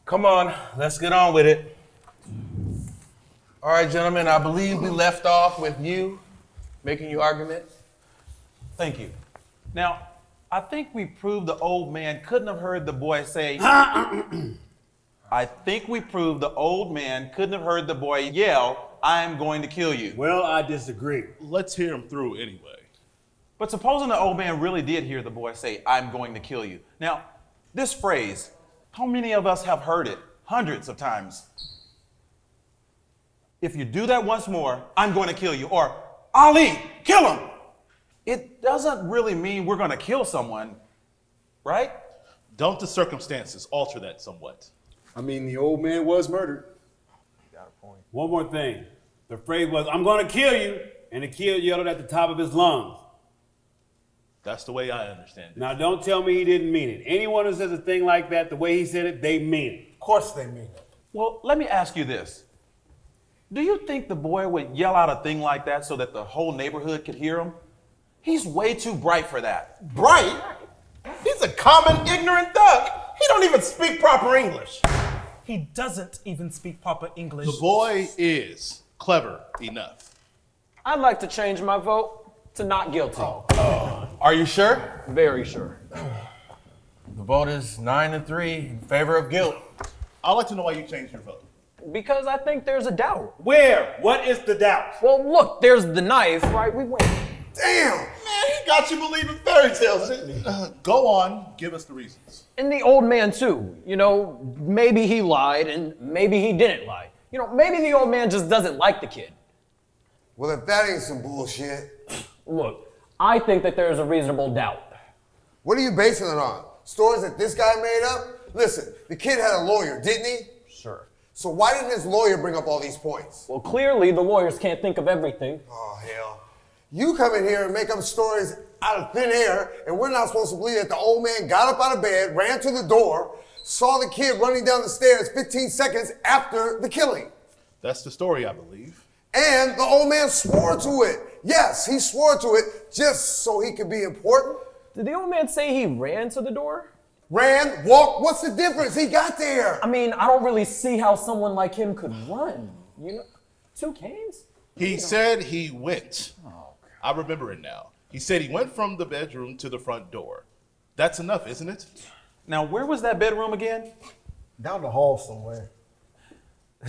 Come on, let's get on with it. All right, gentlemen, I believe we left off with you making your argument. Thank you. Now, I think we proved the old man couldn't have heard the boy say, I think we proved the old man couldn't have heard the boy yell, I'm going to kill you. Well, I disagree. Let's hear him through anyway. But supposing the old man really did hear the boy say, I'm going to kill you. Now, this phrase, how many of us have heard it? Hundreds of times. If you do that once more, I'm going to kill you. Or, Ali, kill him. It doesn't really mean we're gonna kill someone, right? Don't the circumstances alter that somewhat? I mean, the old man was murdered. Got a point. One more thing. The phrase was, "I'm gonna kill you," and the kid yelled at the top of his lungs. That's the way I understand it. Now don't tell me he didn't mean it. Anyone who says a thing like that, the way he said it, they mean it. Of course they mean it. Well, let me ask you this. Do you think the boy would yell out a thing like that so that the whole neighborhood could hear him? He's way too bright for that. Bright? He's a common, ignorant thug. He don't even speak proper English. He doesn't even speak proper English. The boy is clever enough. I'd like to change my vote to not guilty. Are you sure? Very sure. The vote is 9-3 in favor of guilt. I'd like to know why you changed your vote. Because I think there's a doubt. Where? What is the doubt? Well, look, there's the knife, right? We win. Damn! Man, he got you believing fairy tales, didn't he? Go on, give us the reasons. And the old man, too. You know, maybe he lied and maybe he didn't lie. You know, maybe the old man just doesn't like the kid. Well, if that ain't some bullshit. Look, I think that there's a reasonable doubt. What are you basing it on? Stories that this guy made up? Listen, the kid had a lawyer, didn't he? Sure. So why didn't his lawyer bring up all these points? Well, clearly the lawyers can't think of everything. Oh, hell. You come in here and make up stories out of thin air, and we're not supposed to believe that the old man got up out of bed, ran to the door, saw the kid running down the stairs 15 seconds after the killing. That's the story, I believe. And the old man swore to it. Yes, he swore to it just so he could be important. Did the old man say he ran to the door? Ran, walked, what's the difference? He got there. I mean, I don't really see how someone like him could run. You know, 2 canes? He said he went. I remember it now. He said he went from the bedroom to the front door. That's enough, isn't it? Now, where was that bedroom again? Down the hall somewhere.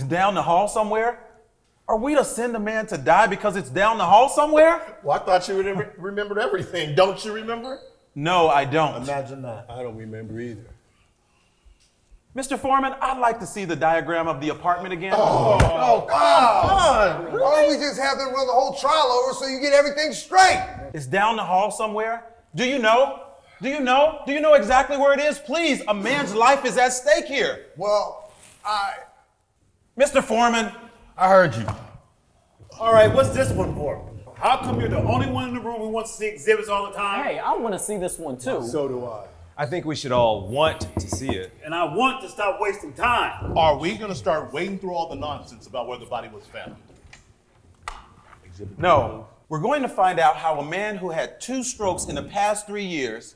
Down the hall somewhere? Are we to send a man to die because it's down the hall somewhere? Well, I thought you remembered everything. Don't you remember? No, I don't. Imagine that. I don't remember either. Mr. Foreman, I'd like to see the diagram of the apartment again. Oh, come on. Why don't we just have them run the whole trial over so you get everything straight? It's down the hall somewhere. Do you know? Do you know? Do you know exactly where it is? Please, a man's life is at stake here. Well, Mr. Foreman. I heard you. All right, what's this one for? How come you're the only one in the room who wants to see exhibits all the time? Hey, I want to see this one too. So do I. I think we should all want to see it. And I want to stop wasting time. Are we going to start wading through all the nonsense about where the body was found? No, we're going to find out how a man who had 2 strokes in the past 3 years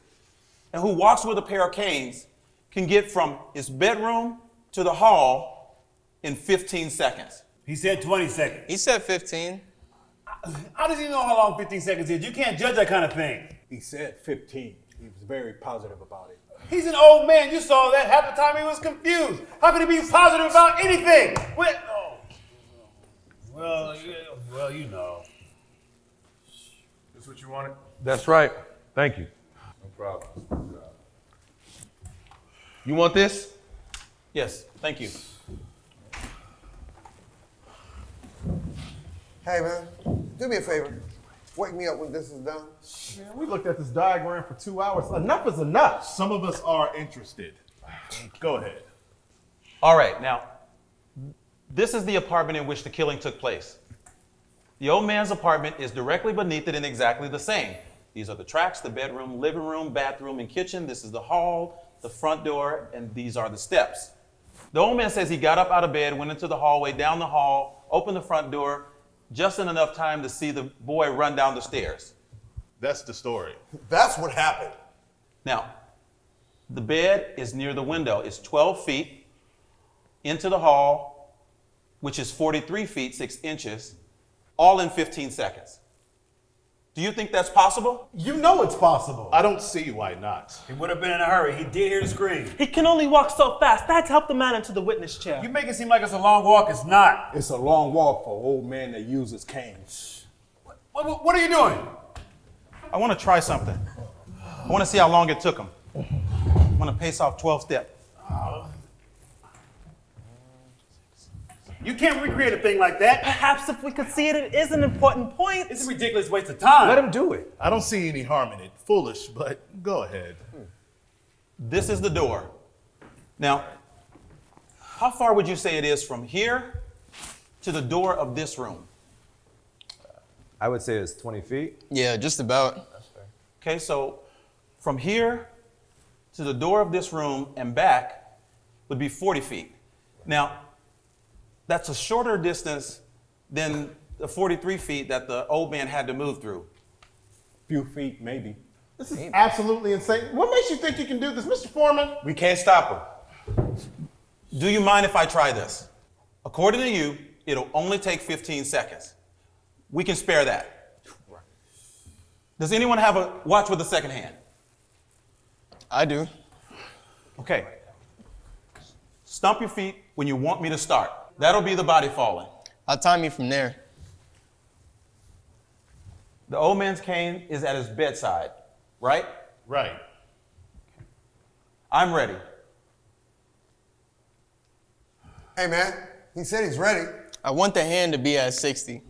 and who walks with a pair of canes can get from his bedroom to the hall in 15 seconds. He said 20 seconds. He said 15. How does he know how long 15 seconds is? You can't judge that kind of thing. He said 15. He was very positive about it. He's an old man. You saw that. Half the time he was confused. How could he be positive about anything? Well, you know. That's what you wanted? That's right. Thank you. No problem. You want this? Yes, thank you. Hey, man, do me a favor. Wake me up when this is done. Man, we looked at this diagram for 2 hours. Enough is enough. Some of us are interested. Go ahead. All right, now, this is the apartment in which the killing took place. The old man's apartment is directly beneath it and exactly the same. These are the tracks, the bedroom, living room, bathroom, and kitchen. This is the hall, the front door, and these are the steps. The old man says he got up out of bed, went into the hallway, down the hall, opened the front door, just in enough time to see the boy run down the stairs. That's the story. That's what happened. Now, the bed is near the window. It's 12 feet into the hall, which is 43 feet, 6 inches, all in 15 seconds. Do you think that's possible? You know it's possible. I don't see why not. He would have been in a hurry. He did hear the scream. He can only walk so fast. That's helped the man into the witness chair. You make it seem like it's a long walk. It's not. It's a long walk for an old man that uses canes. What are you doing? I want to try something. I want to see how long it took him. I want to pace off 12 steps. You can't recreate a thing like that. Perhaps if we could see it, it is an important point. It's a ridiculous waste of time. Let him do it. I don't see any harm in it. Foolish, but go ahead. This is the door. Now, how far would you say it is from here to the door of this room? I would say it's 20 feet. Yeah, just about. That's fair. Okay, so from here to the door of this room and back would be 40 feet. Now, that's a shorter distance than the 43 feet that the old man had to move through. Few feet, maybe. This is absolutely insane. What makes you think you can do this, Mr. Foreman? We can't stop him. Do you mind if I try this? According to you, it'll only take 15 seconds. We can spare that. Does anyone have a watch with a second hand? I do. Okay. Stomp your feet when you want me to start. That'll be the body falling. I'll time you from there. The old man's cane is at his bedside, right? Right. I'm ready. Hey, man, he said he's ready. I want the hand to be at 60.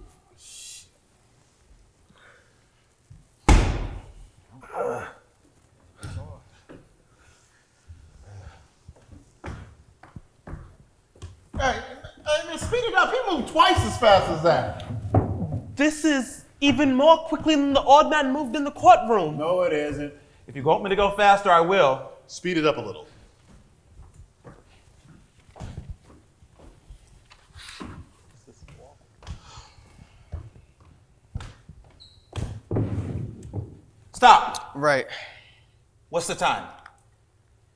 Hey, man, speed it up. He moved twice as fast as that. This is even more quickly than the old man moved in the courtroom. No, it isn't. If you want me to go faster, I will. Speed it up a little. Stop. Right. What's the time?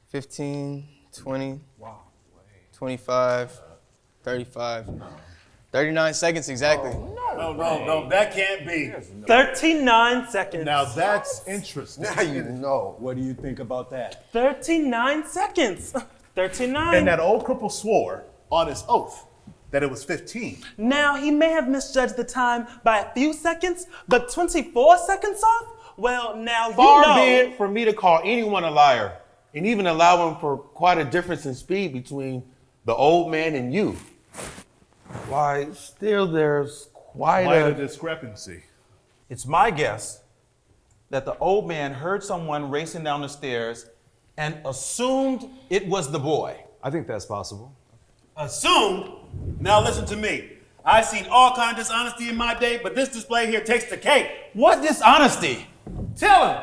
15, 20, 25, 35, 39 seconds exactly. No, that can't be. 39 seconds. Now that's interesting. Now you know. What do you think about that? 39 seconds. 39. And that old cripple swore on his oath that it was 15. Now, he may have misjudged the time by a few seconds, but 24 seconds off? Well, now Far you know. be it for me to call anyone a liar, and even allow him for quite a difference in speed between the old man and you. Why, still there's quite a discrepancy. It's my guess that the old man heard someone racing down the stairs and assumed it was the boy. I think that's possible. Assumed? Now listen to me. I've seen all kinds of dishonesty in my day, but this display here takes the cake. What dishonesty? Tell him.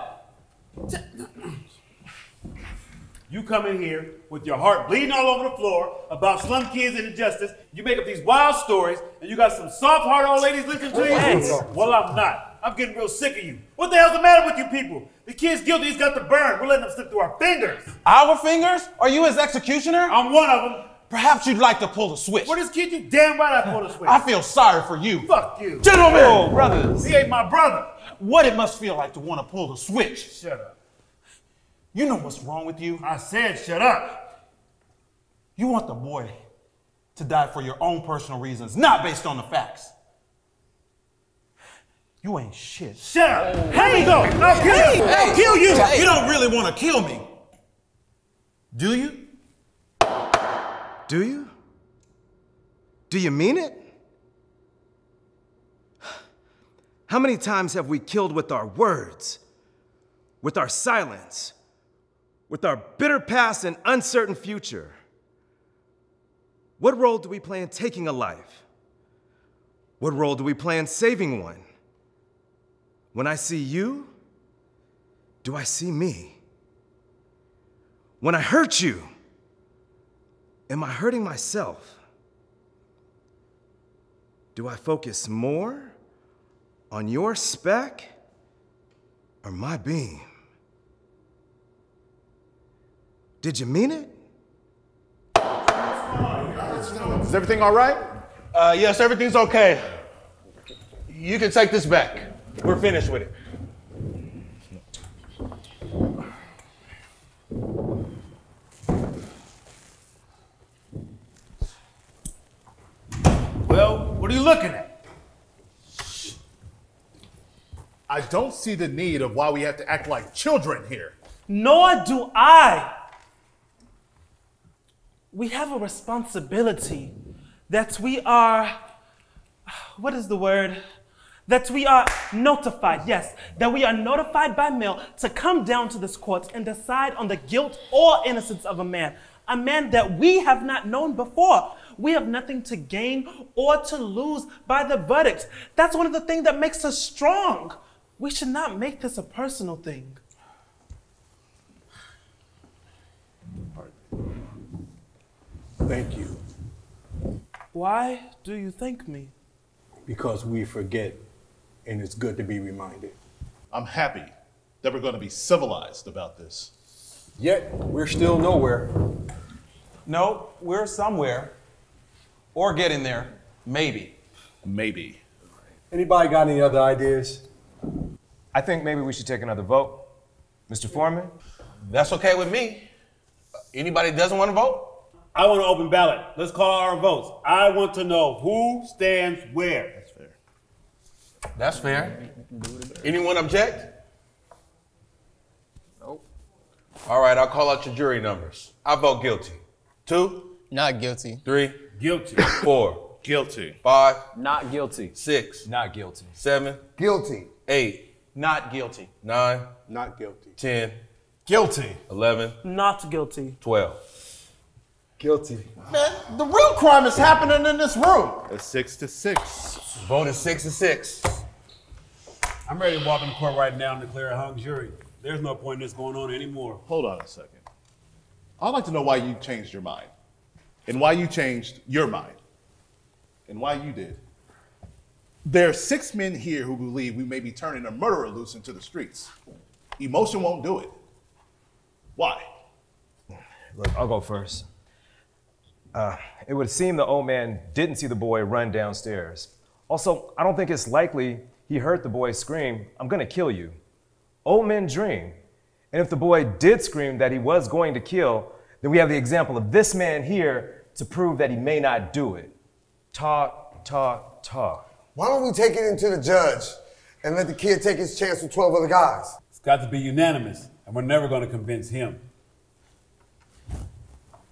You come in here with your heart bleeding all over the floor about slum kids and injustice. You make up these wild stories, and you got some soft-hearted old ladies listening to you. Well, I'm not. I'm getting real sick of you. What the hell's the matter with you people? The kid's guilty. He's got the burn. We're letting him slip through our fingers. Our fingers? Are you his executioner? I'm one of them. Perhaps you'd like to pull the switch. What is kid? You damn right I pull the switch. I feel sorry for you. Fuck you. Gentlemen! Oh, brothers. He ain't my brother. What it must feel like to want to pull the switch. Shut up. You know what's wrong with you? I said shut up. You want the boy to die for your own personal reasons, not based on the facts. You ain't shit. Shut up. Hey, go. I'll kill you. I'll kill you. You don't really want to kill me. Do you? Do you? Do you mean it? How many times have we killed with our words, with our silence, with our bitter past and uncertain future? What role do we play in taking a life? What role do we play in saving one? When I see you, do I see me? When I hurt you, am I hurting myself? Do I focus more on your speck or my beam? Did you mean it? Is everything all right? Yes, everything's okay. You can take this back. We're finished with it. Well, what are you looking at? I don't see the need of why we have to act like children here. Nor do I. We have a responsibility that we are, what is the word? That we are notified, yes, that we are notified by mail to come down to this court and decide on the guilt or innocence of a man that we have not known before. We have nothing to gain or to lose by the verdict. That's one of the things that makes us strong. We should not make this a personal thing. Thank you. Why do you thank me? Because we forget, and it's good to be reminded. I'm happy that we're going to be civilized about this. Yet, we're still nowhere. No, we're somewhere. Or getting there. Maybe. Maybe. Anybody got any other ideas? I think maybe we should take another vote. Mr. Foreman? That's okay with me. Anybody doesn't want to vote? I want an open ballot. Let's call our votes. I want to know who stands where. That's fair. That's fair. Anyone object? Nope. All right, I'll call out your jury numbers. I vote guilty. 2? Not guilty. 3? Guilty. 4? Guilty. 5? Not guilty. 6? Not guilty. 7? Guilty. 8? Not guilty. 9? Not guilty. 10? Guilty. 11? Not guilty. 12? Guilty. Man, the real crime is happening in this room. It's 6-6. Vote is 6-6. I'm ready to walk in court right now and declare a hung jury. There's no point in this going on anymore. Hold on a second. I'd like to know why you changed your mind. And why you changed your mind. And why you did. There are 6 men here who believe we may be turning a murderer loose into the streets. Emotion won't do it. Why? Look, I'll go first. It would seem the old man didn't see the boy run downstairs. Also, I don't think it's likely he heard the boy scream, "I'm gonna kill you." Old men dream. And if the boy did scream that he was going to kill, then we have the example of this man here to prove that he may not do it. Talk, talk, talk. Why don't we take it into the judge and let the kid take his chance with 12 other guys? It's got to be unanimous, and we're never going to convince him.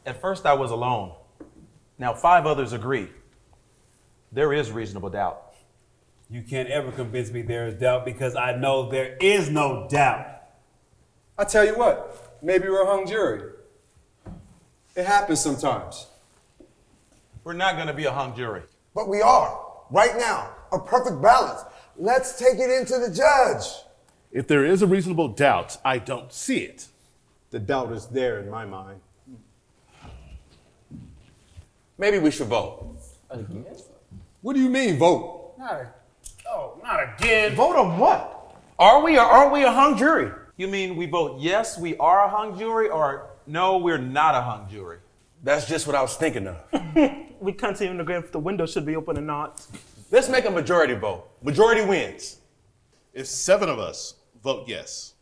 At first, I was alone. Now 5 others agree. There is reasonable doubt. You can't ever convince me there is doubt because I know there is no doubt. I tell you what, maybe we're a hung jury. It happens sometimes. We're not going to be a hung jury. But we are, right now, a perfect balance. Let's take it into the judge. If there is a reasonable doubt, I don't see it. The doubt is there in my mind. Maybe we should vote. Again? What do you mean, vote? Not again. Vote on what? Are we or aren't we a hung jury? You mean we vote yes, we are a hung jury, or no, we're not a hung jury? That's just what I was thinking of. We can't even agree if the window should be open or not. Let's make a majority vote. Majority wins. If 7 of us vote yes,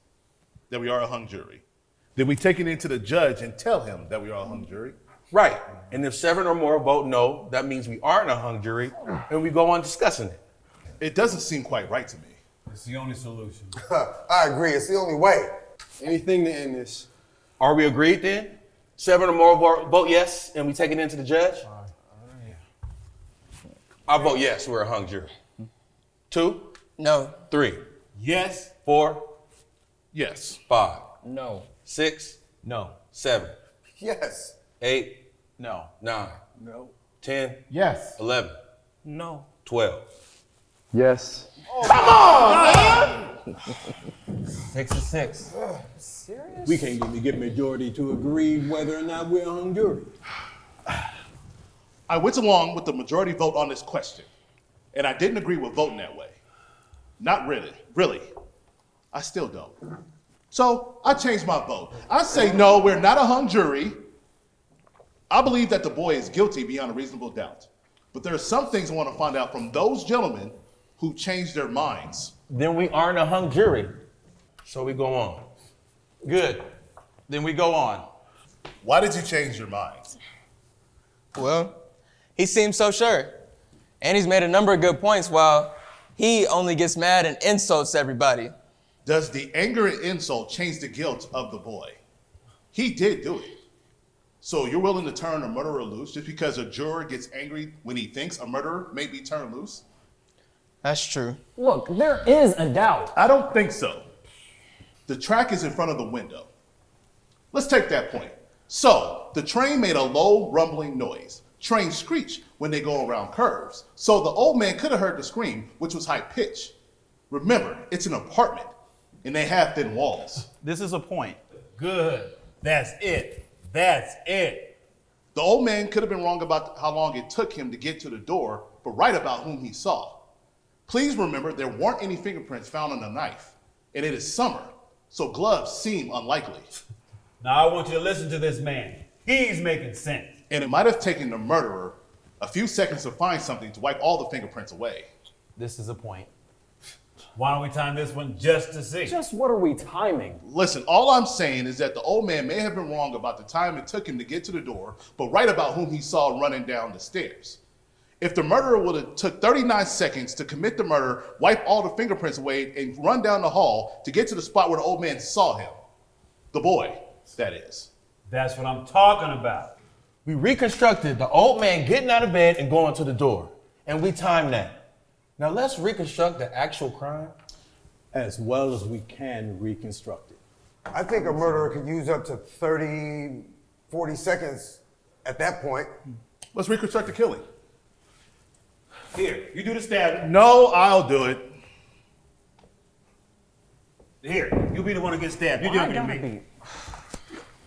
that we are a hung jury, then we take it into the judge and tell him that we are a hung jury. Right. And if 7 or more vote no, that means we aren't a hung jury, and we go on discussing it. It doesn't seem quite right to me. It's the only solution. I agree, it's the only way. Anything to end this. Are we agreed then? 7 or more vote yes, and we take it into the judge? I vote yes, we're a hung jury. 2? No. 3? Yes. 4? Yes. 5? No. 6? No. 7? Yes. 8? No. 9? No. 10? Yes. 11? No. 12? Yes. Come on, man! 6-6. Serious? We can't even get majority to agree whether or not we're a hung jury. I went along with the majority vote on this question, and I didn't agree with voting that way. Not really. Really. I still don't. So I changed my vote. I say no, we're not a hung jury. I believe that the boy is guilty beyond a reasonable doubt. But there are some things I want to find out from those gentlemen who changed their minds. Then we aren't a hung jury. So we go on. Good. Then we go on. Why did you change your minds? Well, he seems so sure. And he's made a number of good points while he only gets mad and insults everybody. Does the anger and insult change the guilt of the boy? He did do it. So you're willing to turn a murderer loose just because a juror gets angry when he thinks a murderer may be turned loose? That's true. Look, there is a doubt. I don't think so. The track is in front of the window. Let's take that point. So the train made a low rumbling noise. Trains screech when they go around curves. So the old man could have heard the scream, which was high pitched. Remember, it's an apartment and they have thin walls. This is a point. Good. That's it. That's it. The old man could have been wrong about how long it took him to get to the door, but right about whom he saw. Please remember there weren't any fingerprints found on the knife, and it is summer, so gloves seem unlikely. Now I want you to listen to this man. He's making sense. And it might have taken the murderer a few seconds to find something to wipe all the fingerprints away. This is a point. Why don't we time this one just to see? Just what are we timing? Listen, all I'm saying is that the old man may have been wrong about the time it took him to get to the door, but right about whom he saw running down the stairs. If the murderer would have took 39 seconds to commit the murder, wipe all the fingerprints away, and run down the hall to get to the spot where the old man saw him, the boy, that is. That's what I'm talking about. We reconstructed the old man getting out of bed and going to the door, and we timed that. Now let's reconstruct the actual crime. As well as we can reconstruct it. I think a murderer could use up to 30, 40 seconds at that point. Let's reconstruct the killing. Here, you do the stabbing. No, I'll do it. Here, you'll be the one to get stabbed. You're doing it to me.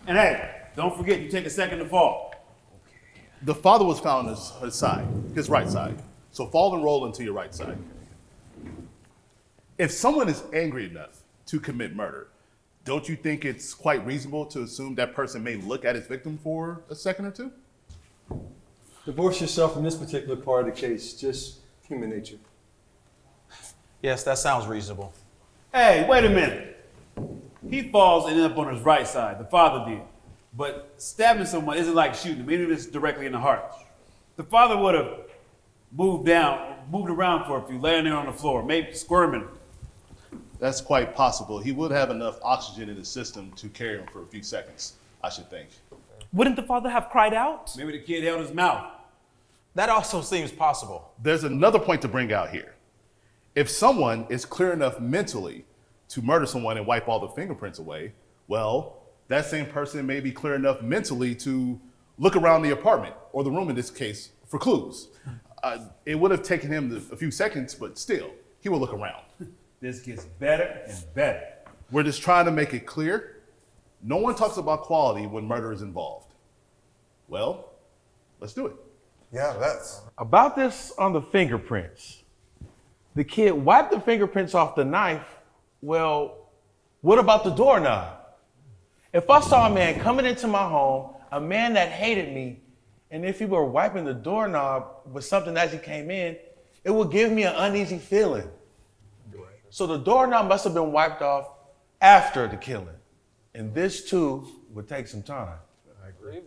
And hey, don't forget, you take a second to fall. The father was found on his side, his right side. So fall and roll into your right side. If someone is angry enough to commit murder, don't you think it's quite reasonable to assume that person may look at his victim for a second or two? Divorce yourself from this particular part of the case, just human nature. Yes, that sounds reasonable. Hey, wait a minute. He falls and ends up on his right side. The father did. But stabbing someone isn't like shooting him, even if it's directly in the heart. The father would have moved around for a few, laying there on the floor, maybe squirming. That's quite possible. He would have enough oxygen in his system to carry him for a few seconds, I should think. Wouldn't the father have cried out? Maybe the kid held his mouth. That also seems possible. There's another point to bring out here. If someone is clear enough mentally to murder someone and wipe all the fingerprints away, well, that same person may be clear enough mentally to look around the apartment, or the room in this case, for clues. It would have taken him a few seconds, but still, he will look around. This gets better and better. We're just trying to make it clear. No one talks about quality when murder is involved. Well, let's do it. Yeah, that's... About this on the fingerprints. The kid wiped the fingerprints off the knife. Well, what about the doorknob? If I saw a man coming into my home, a man that hated me, and if he were wiping the doorknob with something as he came in, it would give me an uneasy feeling. So the doorknob must have been wiped off after the killing. And this too would take some time. I agree.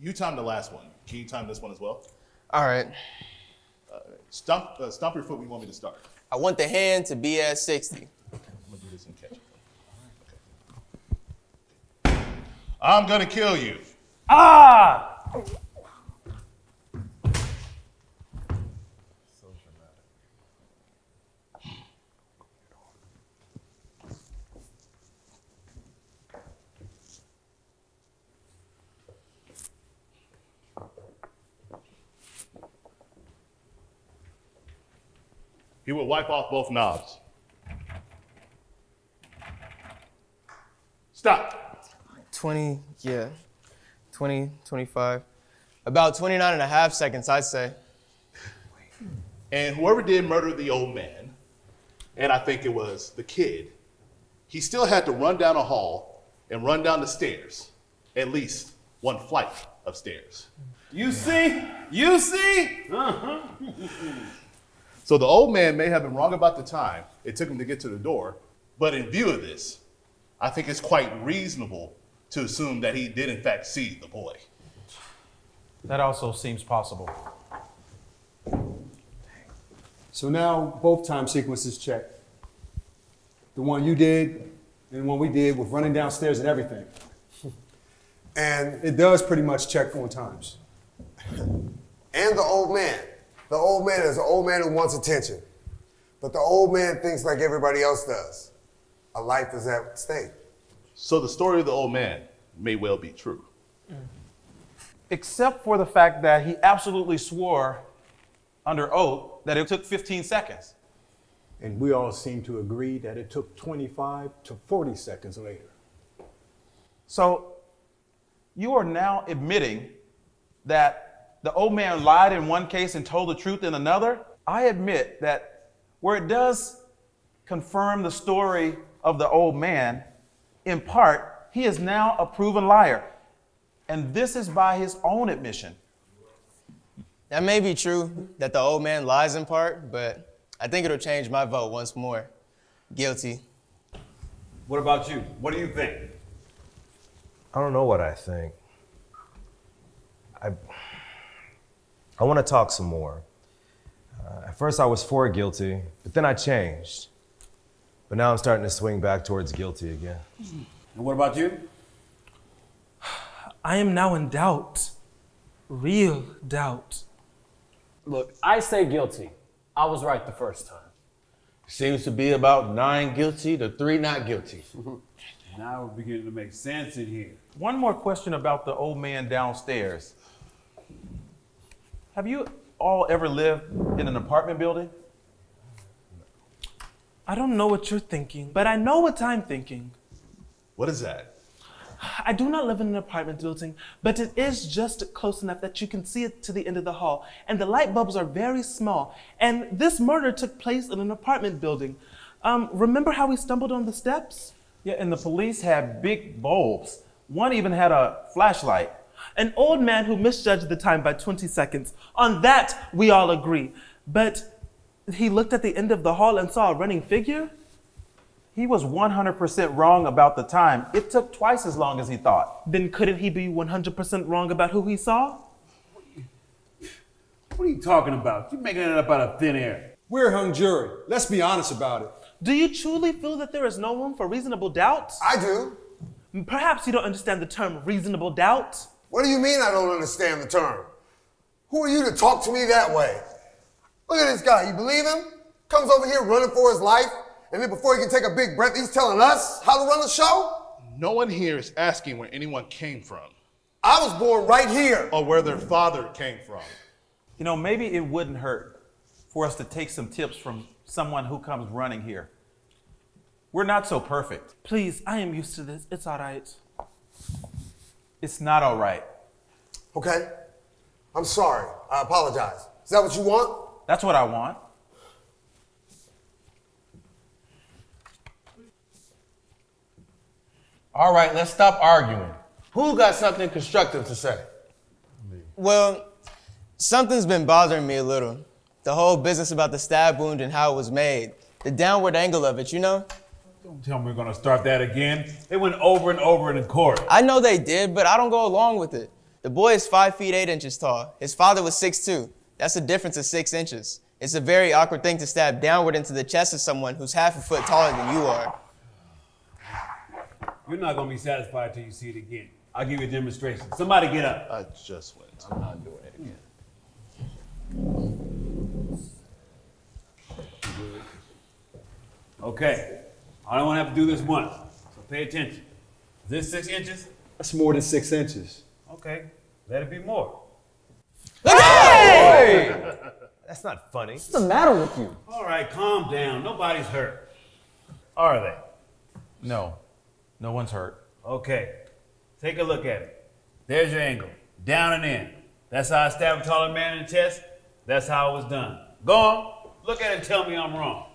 You timed the last one. Can you time this one as well? All right. Stomp your foot when you want me to start. I want the hand to be at 60. Okay, I'm gonna do this and catch it. Okay. I'm gonna kill you. Ah! He would wipe off both knobs. Stop. 20, yeah. 20, 25. About 29 and a half seconds, I'd say. And whoever did murder the old man, and I think it was the kid, he still had to run down a hall and run down the stairs, at least one flight of stairs. You see? You see? So the old man may have been wrong about the time it took him to get to the door, but in view of this, I think it's quite reasonable to assume that he did in fact see the boy. That also seems possible. So now both time sequences checked. The one you did and the one we did with running downstairs and everything. And it does pretty much check on times. And the old man. The old man is an old man who wants attention. But the old man thinks like everybody else does. A life is at stake. So the story of the old man may well be true. Except for the fact that he absolutely swore under oath that it took 15 seconds. And we all seem to agree that it took 25 to 40 seconds later. So you are now admitting that the old man lied in one case and told the truth in another? I admit that where it does confirm the story of the old man, in part, he is now a proven liar. And this is by his own admission. That may be true that the old man lies in part, but I think it'll change my vote once more. Guilty. What about you? What do you think? I don't know what I think. I want to talk some more. At first I was for guilty, but then I changed. But now I'm starting to swing back towards guilty again. And what about you? I am now in doubt. Real doubt. Look, I say guilty. I was right the first time. Seems to be about 9 guilty to 3 not guilty. Now we're beginning to make sense in here. One more question about the old man downstairs. Have you all ever lived in an apartment building? I don't know what you're thinking, but I know what I'm thinking. What is that? I do not live in an apartment building, but it is just close enough that you can see it to the end of the hall. And the light bulbs are very small. And this murder took place in an apartment building. Remember how we stumbled on the steps? Yeah, and the police had big bulbs. One even had a flashlight. An old man who misjudged the time by 20 seconds. On that, we all agree. But he looked at the end of the hall and saw a running figure? He was 100% wrong about the time. It took twice as long as he thought. Then couldn't he be 100% wrong about who he saw? What are you talking about? You're making it up out of thin air. We're a hung jury. Let's be honest about it. Do you truly feel that there is no room for reasonable doubt? I do. Perhaps you don't understand the term reasonable doubt. What do you mean I don't understand the term? Who are you to talk to me that way? Look at this guy. You believe him? Comes over here running for his life, and then before he can take a big breath, he's telling us how to run the show? No one here is asking where anyone came from. I was born right here. Or where their father came from. You know, maybe it wouldn't hurt for us to take some tips from someone who comes running here. We're not so perfect. Please, I am used to this. It's all right. It's not all right. Okay. I'm sorry. I apologize. Is that what you want? That's what I want. All right, let's stop arguing. Who got something constructive to say? Well, something's been bothering me a little. The whole business about the stab wound and how it was made. The downward angle of it, you know? Don't tell me we're gonna start that again. They went over and over in court. I know they did, but I don't go along with it. The boy is 5 feet 8 inches tall. His father was 6'2". That's a difference of 6 inches. It's a very awkward thing to stab downward into the chest of someone who's half a foot taller than you are. You're not gonna be satisfied till you see it again. I'll give you a demonstration. Somebody get up. I just went. I'm not doing it again. Okay. I don't want to have to do this once, so pay attention. Is this 6 inches? That's more than 6 inches. Okay, let it be more. Hey! That's not funny. What's the matter with you? All right, calm down. Nobody's hurt. Are they? No, no one's hurt. Okay, take a look at it. There's your angle, down and in. That's how I stab a taller man in the chest. That's how it was done. Go on, look at it and tell me I'm wrong.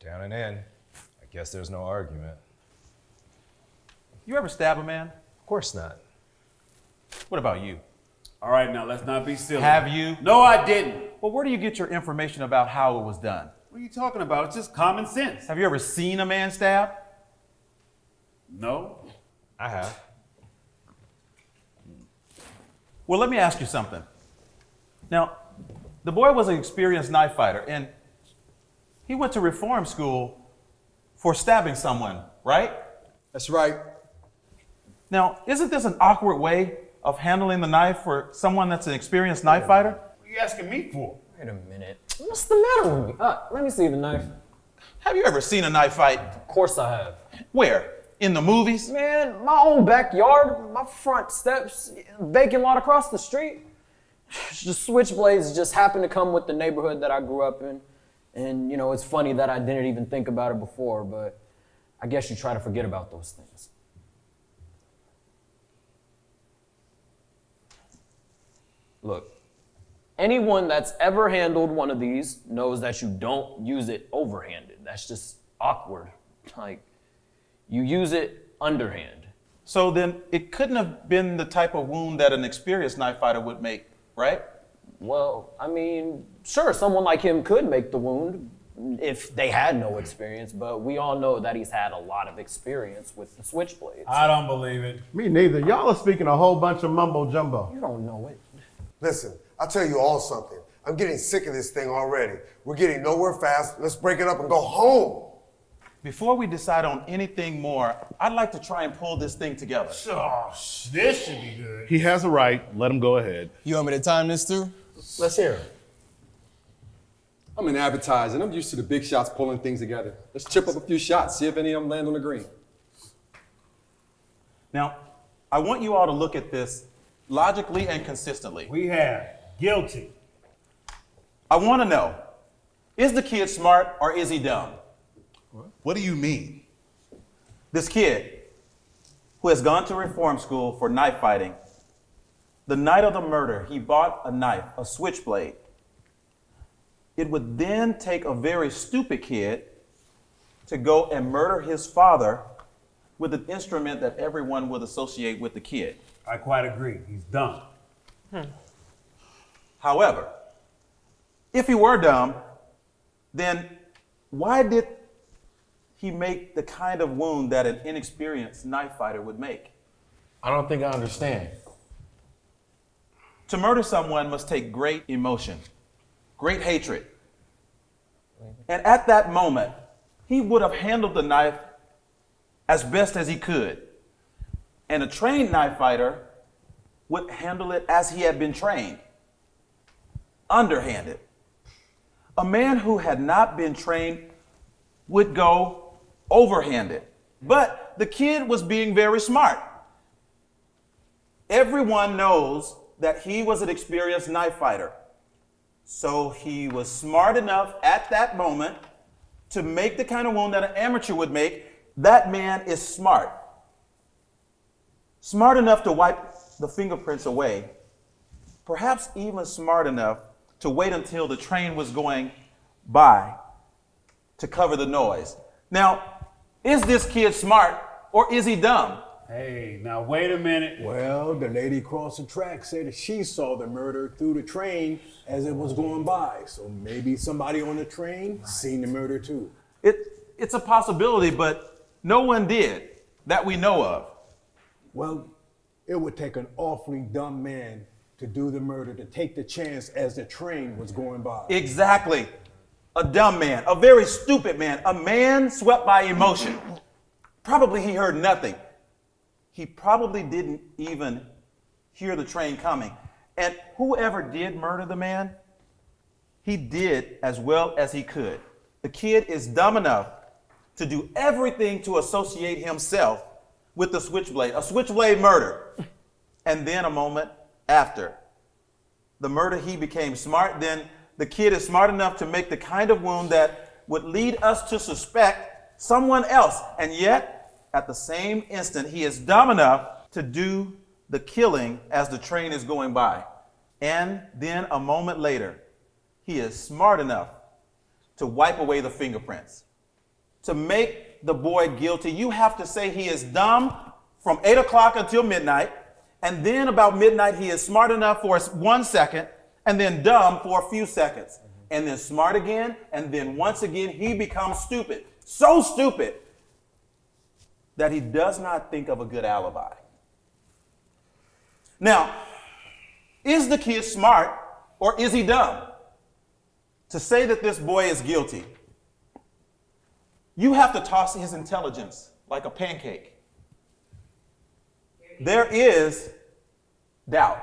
Down and in. I guess there's no argument. You ever stab a man? Of course not. What about you? All right, now let's not be silly. Have you? No, I didn't. Well, where do you get your information about how it was done? What are you talking about? It's just common sense. Have you ever seen a man stab? No. I have. Well, let me ask you something. Now, the boy was an experienced knife fighter, and he went to reform school for stabbing someone, right? That's right. Now, isn't this an awkward way of handling the knife for someone that's an experienced knife fighter? What are you asking me for? Wait a minute. What's the matter with me? Let me see the knife. Have you ever seen a knife fight? Of course I have. Where? In the movies? Man, my own backyard, my front steps, vacant lot across the street. The Switchblades just happened to come with the neighborhood that I grew up in. And, you know, it's funny that I didn't even think about it before, but I guess you try to forget about those things. Look, anyone that's ever handled one of these knows that you don't use it overhanded. That's just awkward. Like, you use it underhand. So then it couldn't have been the type of wound that an experienced knife fighter would make, right? Well, I mean, sure, someone like him could make the wound if they had no experience, but we all know that he's had a lot of experience with the Switchblades. I don't believe it. Me neither. Y'all are speaking a whole bunch of mumbo jumbo. You don't know it. Listen, I'll tell you all something. I'm getting sick of this thing already. We're getting nowhere fast. Let's break it up and go home. Before we decide on anything more, I'd like to try and pull this thing together. Oh, this should be good. He has a right. Let him go ahead. You want me to time this too? Let's hear it. I'm in advertising. I'm used to the big shots pulling things together. Let's chip up a few shots, see if any of them land on the green. Now, I want you all to look at this logically and consistently. We have guilty. I want to know, is the kid smart or is he dumb? What do you mean? This kid, who has gone to reform school for knife fighting, the night of the murder, he bought a knife, a switchblade. It would then take a very stupid kid to go and murder his father with an instrument that everyone would associate with the kid. I quite agree. He's dumb. However, if he were dumb, then why did he make the kind of wound that an inexperienced knife fighter would make? I don't think I understand. To murder someone must take great emotion, great hatred. And at that moment, he would have handled the knife as best as he could. And a trained knife fighter would handle it as he had been trained, underhanded. A man who had not been trained would go overhanded. But the kid was being very smart. Everyone knows that he was an experienced knife fighter. So he was smart enough at that moment to make the kind of wound that an amateur would make. That man is smart. Smart enough to wipe the fingerprints away. Perhaps even smart enough to wait until the train was going by to cover the noise. Now, is this kid smart or is he dumb? Hey, now wait a minute. Well, the lady across the track said that she saw the murder through the train as it was going by. So maybe somebody on the train seen the murder too. It's a possibility, but no one did that we know of. Well, it would take an awfully dumb man to do the murder, to take the chance as the train was going by. Exactly. A dumb man, a very stupid man, a man swept by emotion. Probably he heard nothing. He probably didn't even hear the train coming. And whoever did murder the man, he did as well as he could. The kid is dumb enough to do everything to associate himself with the switchblade, a switchblade murder. And then a moment after the murder, he became smart. Then the kid is smart enough to make the kind of wound that would lead us to suspect someone else. And yet, at the same instant, he is dumb enough to do the killing as the train is going by. And then a moment later, he is smart enough to wipe away the fingerprints. To make the boy guilty, you have to say he is dumb from 8 o'clock until midnight. And then about midnight, he is smart enough for 1 second, and then dumb for a few seconds. And then smart again, and then once again, he becomes stupid. So stupid that he does not think of a good alibi. Now, is the kid smart or is he dumb? To say that this boy is guilty, you have to toss his intelligence like a pancake. There is doubt.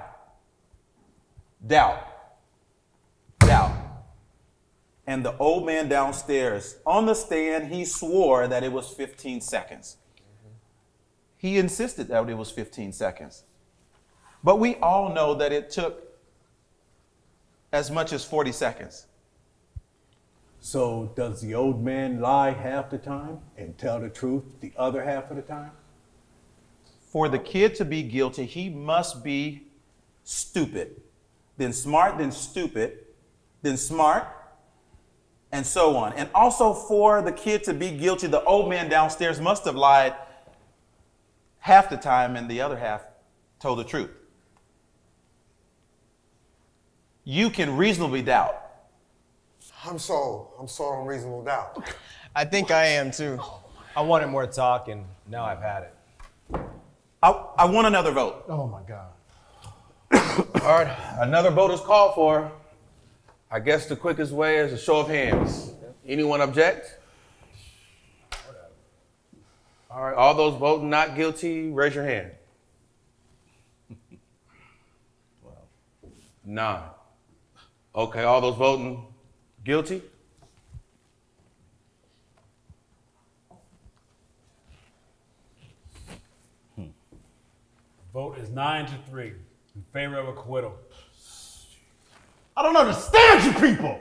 Doubt. Doubt. And the old man downstairs, on the stand, he swore that it was 15 seconds. He insisted that it was 15 seconds. But we all know that it took as much as 40 seconds. So does the old man lie half the time and tell the truth the other half of the time? For the kid to be guilty, he must be stupid, then smart, then stupid, then smart, and so on. And also for the kid to be guilty, the old man downstairs must have lied half the time and the other half told the truth. You can reasonably doubt. I'm sold on reasonable doubt. I think I am too. I wanted more talk, and now I've had it. I want another vote. Oh my God. All right, another vote is called for. I guess the quickest way is a show of hands. Anyone object? All right, all those voting not guilty, raise your hand. 9. Okay, all those voting guilty? Vote is 9-3 in favor of acquittal. I don't understand you people.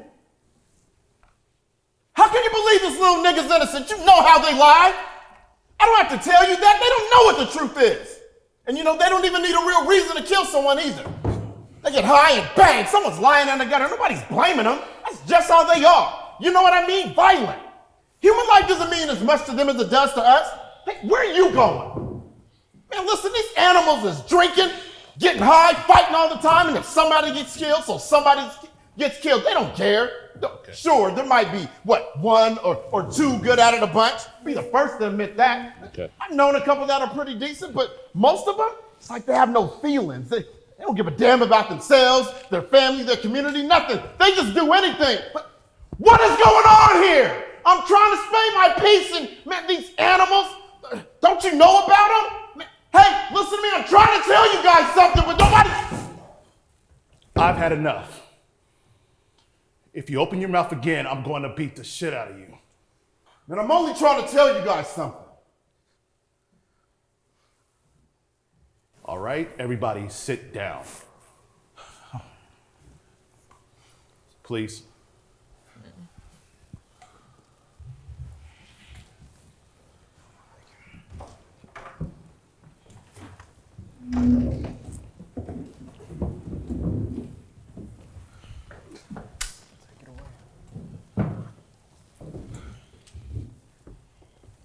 How can you believe this little nigga's innocent? You know how they lie. I don't have to tell you that. They don't know what the truth is. And you know, they don't even need a real reason to kill someone either. They get high and bang, someone's lying in the gutter. Nobody's blaming them. That's just how they are. You know what I mean? Violent. Human life doesn't mean as much to them as it does to us. Hey, where are you going? Man, listen, these animals is drinking, getting high, fighting all the time, and if somebody gets killed, so somebody gets killed, they don't care. Okay. Sure, there might be, what, 1 or 2 good out of the bunch. Be the first to admit that. Okay. I've known a couple that are pretty decent, but most of them, it's like they have no feelings. They don't give a damn about themselves, their family, their community, nothing. They just do anything. But what is going on here? I'm trying to say my piece, and man, these animals, don't you know about them? Man, hey, listen to me, I'm trying to tell you guys something, but nobody... I've had enough. If you open your mouth again, I'm going to beat the shit out of you. Man, I'm only trying to tell you guys something. All right, everybody sit down. Please.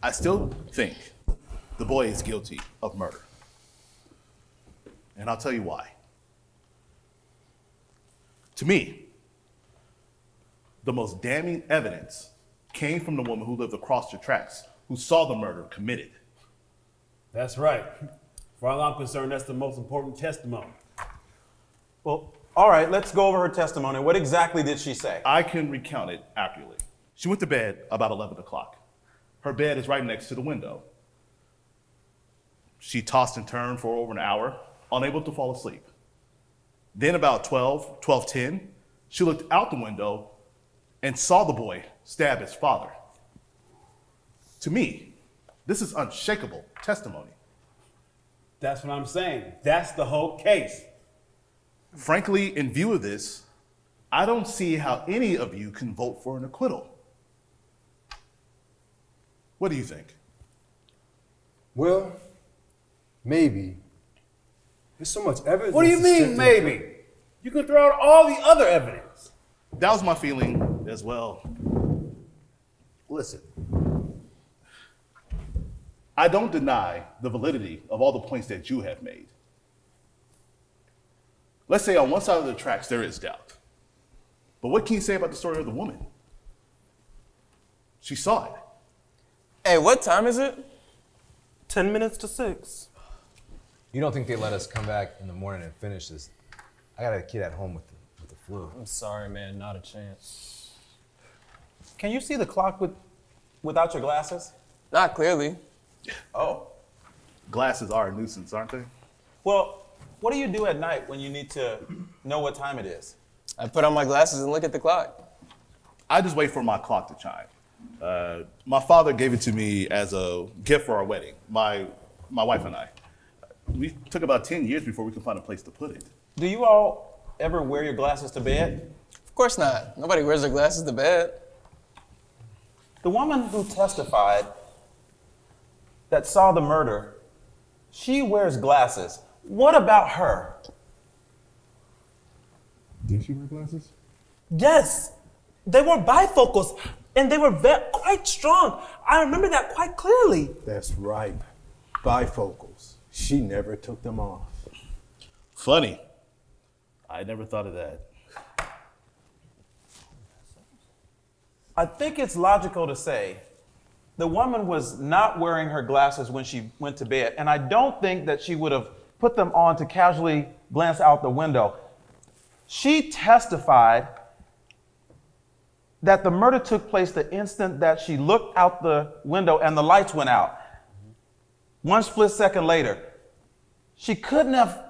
I still think the boy is guilty of murder. And I'll tell you why. To me, the most damning evidence came from the woman who lived across the tracks, who saw the murder committed. That's right. As far as I'm concerned, that's the most important testimony. Well, all right, let's go over her testimony. What exactly did she say? I can recount it accurately. She went to bed about 11 o'clock. Her bed is right next to the window. She tossed and turned for over an hour, unable to fall asleep. Then about 12:10, she looked out the window and saw the boy stab his father. To me, this is unshakable testimony. That's what I'm saying. That's the whole case. Frankly, in view of this, I don't see how any of you can vote for an acquittal. What do you think? Well, maybe. There's so much evidence. What do you mean, maybe? You can throw out all the other evidence. That was my feeling as well. Listen, I don't deny the validity of all the points that you have made. Let's say on one side of the tracks there is doubt. But what can you say about the story of the woman? She saw it. Hey, what time is it? 10 minutes to 6. You don't think they let us come back in the morning and finish this? I got a kid at home with the flu. I'm sorry, man, not a chance. Can you see the clock without your glasses? Not clearly. Oh. Glasses are a nuisance, aren't they? Well, what do you do at night when you need to know what time it is? I put on my glasses and look at the clock. I just wait for my clock to chime. My father gave it to me as a gift for our wedding, my wife and I. We took about 10 years before we could find a place to put it. Do you all ever wear your glasses to bed? Of course not. Nobody wears their glasses to bed. The woman who testified that saw the murder, she wears glasses. What about her? Did she wear glasses? Yes, they were bifocals, and they were quite strong. I remember that quite clearly. That's right. Bifocals. She never took them off. Funny. I never thought of that. I think it's logical to say the woman was not wearing her glasses when she went to bed, and I don't think that she would have put them on to casually glance out the window. She testified that the murder took place the instant that she looked out the window and the lights went out. One split second later. She couldn't have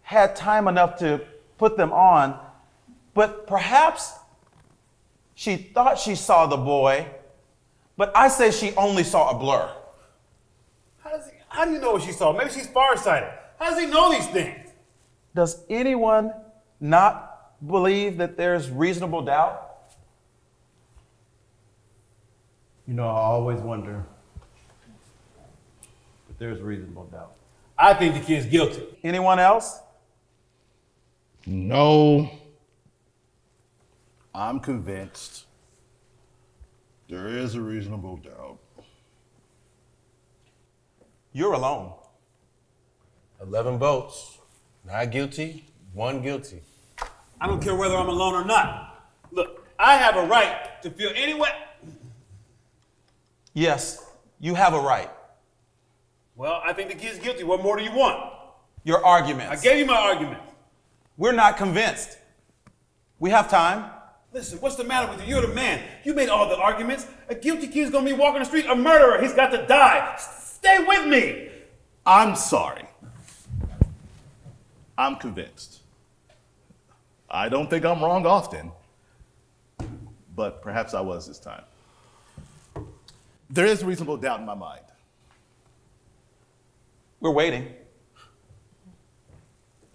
had time enough to put them on, but perhaps she thought she saw the boy, but I say she only saw a blur. How do you know what she saw? Maybe she's farsighted. How does he know these things? Does anyone not believe that there's reasonable doubt? You know, I always wonder, but there's reasonable doubt. I think the kid's guilty. Anyone else? No. I'm convinced there is a reasonable doubt. You're alone. 11 votes. Not guilty, 1 guilty. I don't care whether I'm alone or not. Look, I have a right to feel any way. Yes, you have a right. Well, I think the kid's guilty. What more do you want? Your arguments. I gave you my argument. We're not convinced. We have time. Listen, what's the matter with you? You're the man. You made all the arguments. A guilty kid's gonna be walking the street, a murderer. He's got to die. Stay with me. I'm sorry. I'm convinced. I don't think I'm wrong often, but perhaps I was this time. There is reasonable doubt in my mind. We're waiting.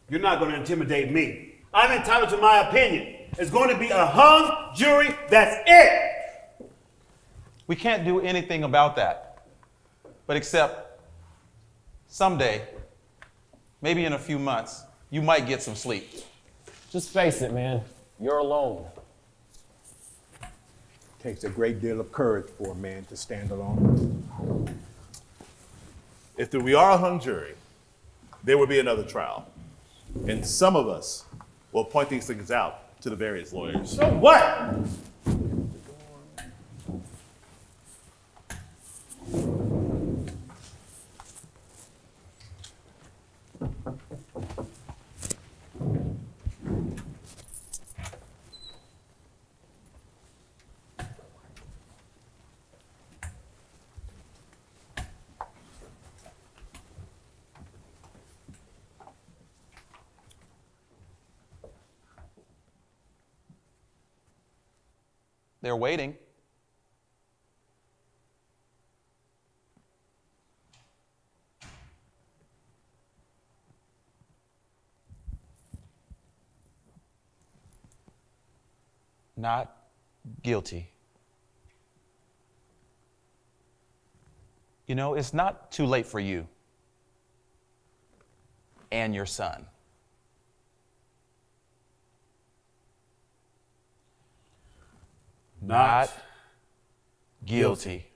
You're not going to intimidate me. I'm entitled to my opinion. It's going to be a hung jury. That's it. We can't do anything about that. But except someday, maybe in a few months, you might get some sleep. Just face it, man. You're alone. Takes a great deal of courage for a man to stand alone. If we are a hung jury, there will be another trial. And some of us will point these things out to the various lawyers. So what? They're waiting. Not guilty. You know, it's not too late for you and your son. Not guilty.